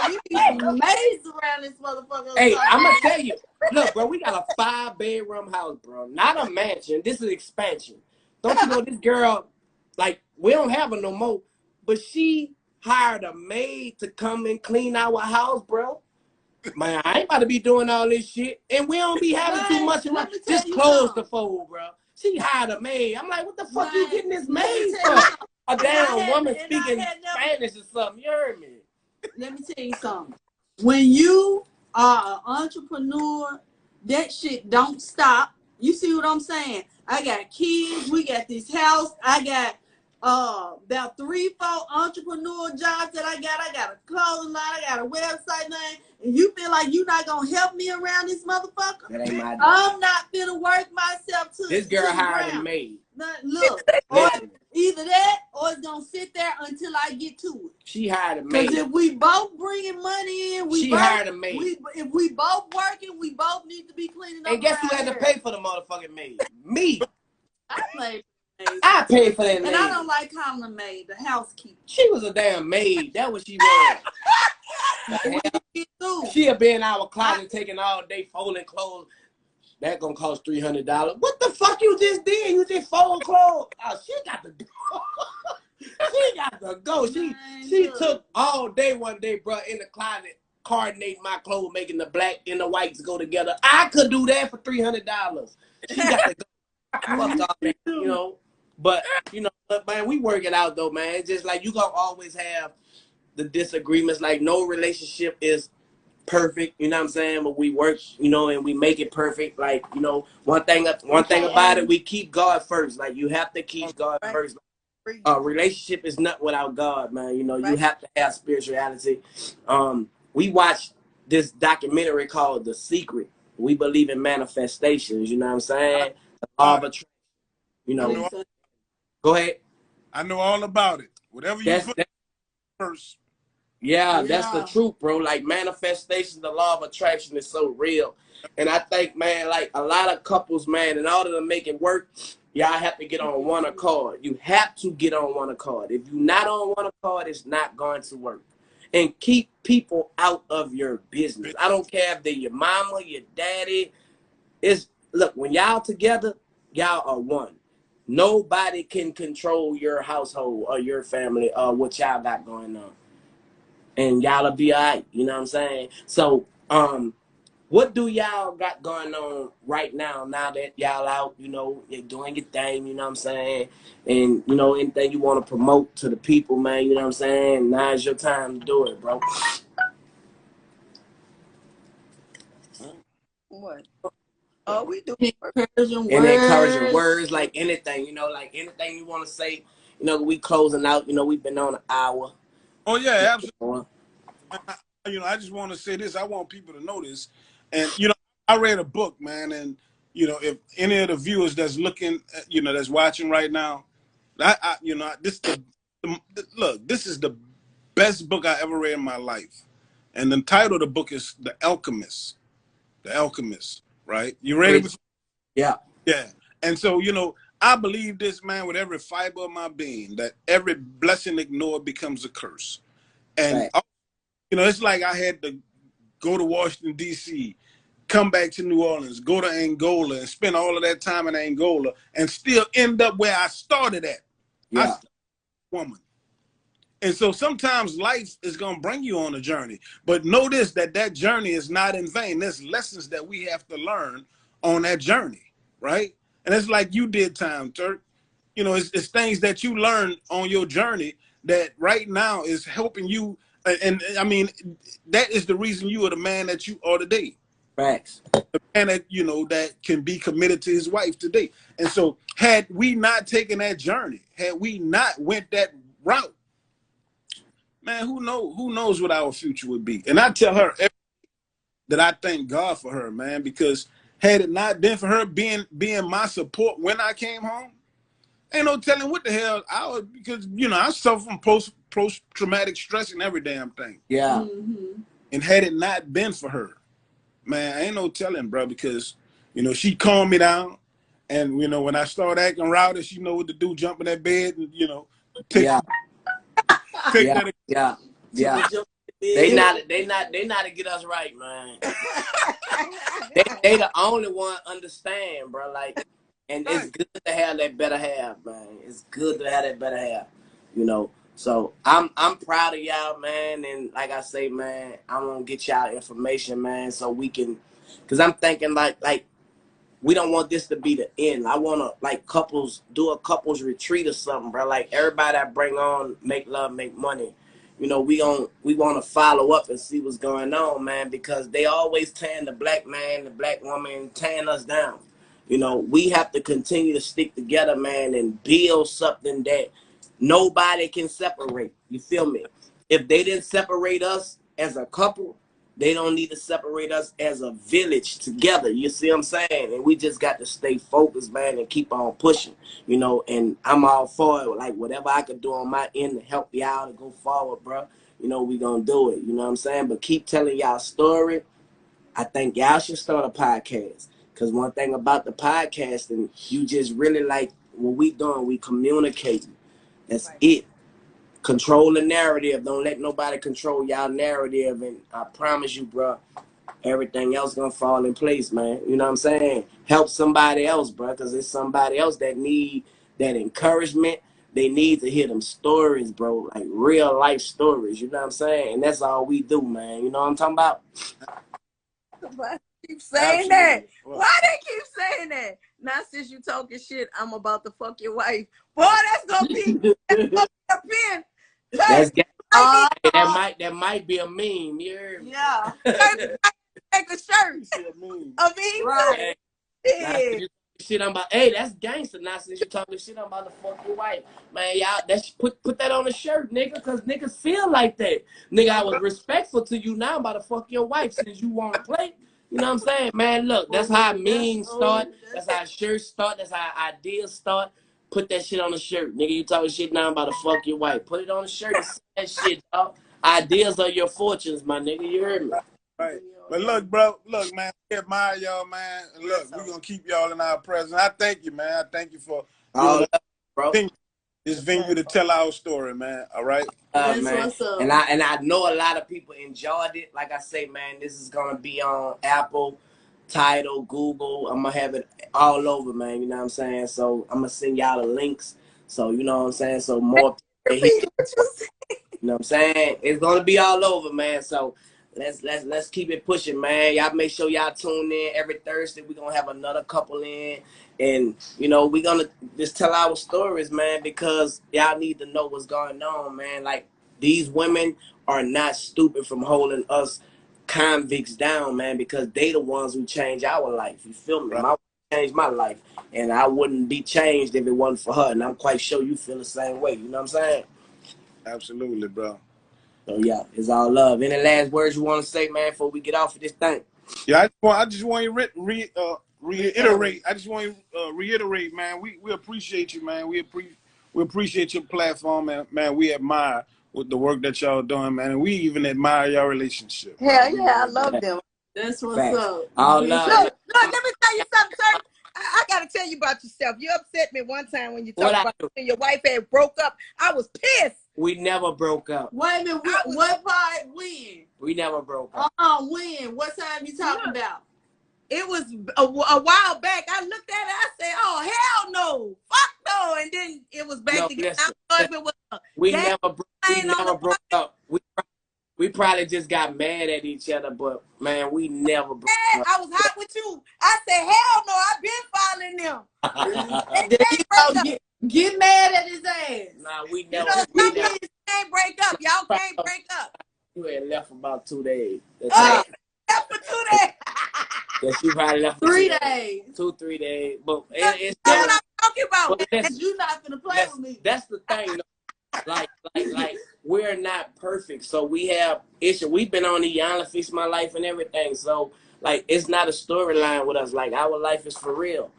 we need some maids around this motherfucker. Hey, I'm gonna tell you. Look, bro, we got a 5-bedroom house, bro. Not a mansion. This is expansion. Don't you know this girl? Like, we don't have her no more, but she hired a maid to come and clean our house, bro. Man, I ain't about to be doing all this shit, and we don't be having too much around. Just close the fold, bro. She hired a maid. I'm like, what the fuck you getting this maid for? A damn woman speaking Spanish or something. You heard me? Let me tell you something. When you are an entrepreneur, that shit don't stop. You see what I'm saying? I got kids. We got this house. I got about 3-4 entrepreneur jobs that I got. I got a clothing line. I got a website name. And you feel like you're not gonna help me around this motherfucker? That ain't my I'm not finna work myself to this girl hired a maid. Look, or either that or it's gonna sit there until I get to it. She hired a maid. Because if we both bringing money in, she hired a maid. If we both working, we both need to be cleaning up. And guess who had to pay for the motherfucking maid? Me. I paid. I paid for that maid. And I don't like calling her maid, the housekeeper. She was a damn maid. That what she was. She had been in our closet taking all day folding clothes. That gonna cost $300. What the fuck you just did? You just fold clothes. Oh, she got to go. She got to go. She took all day one day, bro, in the closet, coordinating my clothes, making the black and the whites go together. I could do that for $300. She got to go. Fuck all that, But, man, we work it out, though, man. It's just like you gonna always have the disagreements. Like, no relationship is perfect, you know what I'm saying? But we work, and we make it perfect. Like, one thing about it, we keep God first. Like, you have to keep God first. Relationship is not without God, man. You have to have spirituality. We watched this documentary called The Secret. We believe in manifestations, you know what I'm saying? The law of attraction. Go ahead. I know all about it. Whatever you put first. Yeah, that's the truth, bro. Like, manifestation, the law of attraction is so real. And I think, man, like a lot of couples, man, in order to make it work, y'all have to get on one accord. You have to get on one accord. If you're not on one accord, it's not going to work. And keep people out of your business. I don't care if they're your mama, your daddy. Look, when y'all together, y'all are one. Nobody can control your household or your family or what y'all got going on. And y'all'll be all right, you know what I'm saying? So, what do y'all got going on right now that y'all out, you're doing your thing, you know what I'm saying? And, anything you want to promote to the people, man, you know what I'm saying? Now's your time to do it, bro. What? Oh, we do encouraging words, like anything, like anything you want to say. We closing out, we've been on an hour. Oh, yeah, absolutely. I just want to say this. I want people to know this. And, I read a book, man. And, if any of the viewers that's looking, that's watching right now, this is the best book I ever read in my life. And the title of the book is The Alchemist. The Alchemist, right? You read it? Yeah. Yeah. And so, I believe this, man, with every fiber of my being, that every blessing ignored becomes a curse. And, it's like I had to go to Washington, D.C., come back to New Orleans, go to Angola, and spend all of that time in Angola, and still end up where I started at. Yeah. I started with a woman. And so sometimes life is going to bring you on a journey. But notice that journey is not in vain. There's lessons that we have to learn on that journey, right? And it's like you did, Turk. It's things that you learned on your journey that right now is helping you. And I mean, that is the reason you are the man that you are today. Facts. The man that, you know, that can be committed to his wife today. And so had we not taken that journey, had we not went that route, man, who knows what our future would be. And I tell her that I thank God for her, man, because had it not been for her being my support when I came home, ain't no telling what the hell I would, because, you know, I suffer from post-traumatic stress and every damn thing. Yeah. And had it not been for her, man, ain't no telling, bro, because, you know, she calmed me down. And, you know, when I start acting rowdy, she know what to do, jump in that bed and, you know, take that. Yeah. They not to get us right, man. they the only one understand, bro. Like, and it's good to have that better half, man. It's good to have that better half, you know. So I'm proud of y'all, man. And like I say, man, I'm gonna get y'all information, man, so we can, cause I'm thinking like we don't want this to be the end. I wanna like do a couples retreat or something, bro. Like everybody I bring on, make love, make money. You know, we want to follow up and see what's going on, man, because they always tearing the black man, the black woman, tearing us down. You know, we have to continue to stick together, man, and build something that nobody can separate. You feel me? If they didn't separate us as a couple, they don't need to separate us as a village together. You see what I'm saying? And we just got to stay focused, man, and keep on pushing, you know, and I'm all for it. Like, whatever I could do on my end to help y'all to go forward, bro, you know, we gonna do it. You know what I'm saying? But keep telling y'all story. I think y'all should start a podcast. Because one thing about the podcasting, you just really like what we doing, we communicating. That's it. Control the narrative. Don't let nobody control y'all narrative. And I promise you, bro, everything else gonna fall in place, man. You know what I'm saying? Help somebody else, bro, because it's somebody else that need that encouragement. They need to hear them stories, bro, like real life stories. You know what I'm saying? And that's all we do, man. You know what I'm talking about? Why they keep saying that? Why they keep saying that? Now, since you talking shit, I'm about to fuck your wife. Boy, that's gonna be a pin. That might be a meme. You heard me? Yeah. Make a shirt. A meme. Right. Yeah. Shit, I'm about. Hey, that's gangster. Now since you talking shit, I'm about to fuck your wife, man. Y'all, that's put that on a shirt, nigga, because niggas feel like that. Nigga, I was respectful to you. Now I'm about to fuck your wife since you want to play. You know what I'm saying, man? Look, that's how memes start. That's how shirts start. That's how ideas start. Put that shit on a shirt, nigga. You talking shit now? I'm about to fuck your wife. Put it on a shirt and say that shit, dog. Ideas are your fortunes, my nigga. You heard me? Right. But look, bro, man, we admire y'all, man. And look, we're going to keep y'all in our presence. I thank you, man. I thank you for this venue to tell our story, man. All right? That's man. what's up. And I know a lot of people enjoyed it. Like I say, man, this is going to be on Apple, Tidal, Google. I'm going to have it all over, man. You know what I'm saying? So I'm going to send y'all the links. So, you know what I'm saying? So more people, you know what I'm saying? It's going to be all over, man. So let's keep it pushing, man. Y'all make sure y'all tune in every Thursday. We're gonna have another couple in, and you know we're gonna just tell our stories, man, because y'all need to know what's going on, man. Like, these women are not stupid from holding us convicts down, man, because they the ones who change our life. You feel me? My wife changed my life, and I wouldn't be changed if it wasn't for her. And I'm quite sure you feel the same way. You know what I'm saying? Absolutely, bro. So yeah, it's all love. Any last words you want to say, man, before we get off of this thing? Yeah, I just want to reiterate. I just want to reiterate, man. We appreciate you, man. We appreciate your platform, and man, we admire with the work that y'all doing, man. And we even admire your relationship. Hell yeah, I love them. That's what's up. All love. Look, let me tell you something, sir. I gotta tell you about yourself. You upset me one time when you talked about when your wife had broke up. I was pissed. We never broke up. Wait a minute, what part? When? We never broke up. When? What time you talking about? It was a while back. I looked at it. I said, "Oh hell no, fuck no!" And then it was back together. I don't know if it was. We never broke up. We probably just got mad at each other, but man, we never broke up. I was hot with you. I said, "Hell no, I've been following them." Get mad at his ass. Nah, we never. You can't break up. Y'all can't break up. You had left for about 2 days. Left for 2 days. probably left 3 days. 2-3 days. But it's what I'm talking about. You not gonna play with me. That's the thing. Like we're not perfect, so we have issues. We've been on the Yana Fix My Life and everything, so like it's not a storyline with us. Like our life is for real,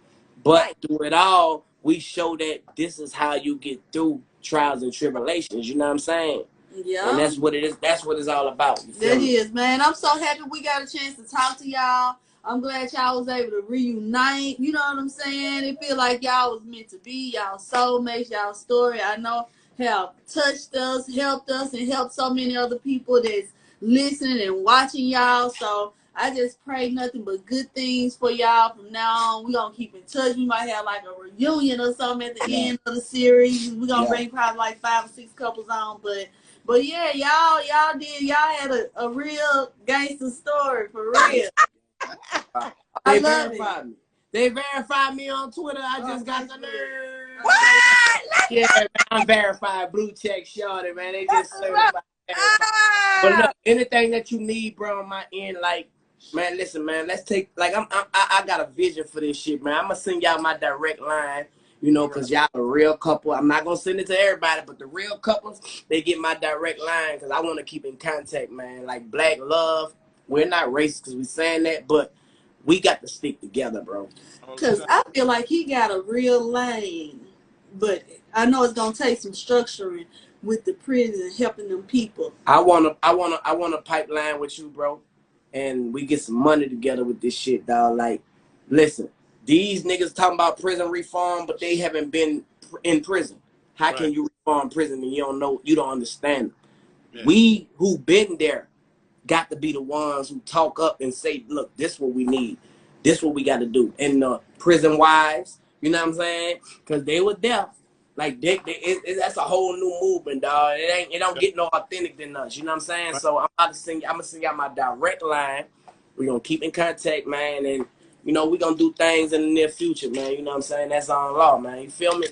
but through it all, we show that this is how you get through trials and tribulations. You know what I'm saying? Yeah. And that's what it is. That's what it's all about. That is, man. I'm so happy we got a chance to talk to y'all. I'm glad y'all was able to reunite. You know what I'm saying? It feel like y'all was meant to be. Y'all soulmates, y'all story. I know have touched us, helped us, and helped so many other people that's listening and watching y'all. So I just pray nothing but good things for y'all from now on. We're going to keep in touch. We might have like a reunion or something at the end of the series. We're going to bring probably like 5 or 6 couples on. But yeah, y'all had a real gangster story for real. They verified me. They verified me on Twitter. I just got the nerve. What? Yeah, man, I'm verified. Blue check shorty, man. They just certified. But look, anything that you need, bro, on my end, like, man, listen, man, let's take, like, I got a vision for this shit, man. I'm gonna send y'all my direct line, you know, because y'all a real couple. I'm not gonna send it to everybody, but the real couples, they get my direct line because I want to keep in contact, man. Like, black love, we're not racist because we saying that, but we got to stick together, bro. Because I feel like he got a real lane, but I know it's gonna take some structuring with the prison helping them people. I want a pipeline with you, bro, and we get some money together with this shit, dog. Like, listen, these niggas talking about prison reform, but they haven't been in prison. How can you reform prison and you don't understand them? Yeah. We who been there got to be the ones who talk up and say, look, this is what we need. This is what we got to do. And prison wives, you know what I'm saying? Because they were there. Like, that's a whole new movement, dog. It don't get no authentic than us. You know what I'm saying? So I'm going to send y'all my direct line. We're going to keep in contact, man. And, you know, we're going to do things in the near future, man. You know what I'm saying? That's on law, man. You feel me?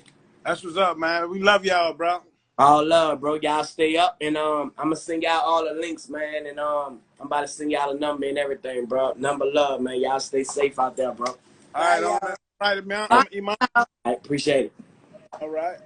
That's what's up, man. We love y'all, bro. All love, bro. Y'all stay up. And I'm going to send y'all all the links, man. And I'm about to send y'all the number and everything, bro. Number love, man. Y'all stay safe out there, bro. All right, man. I appreciate it. All right.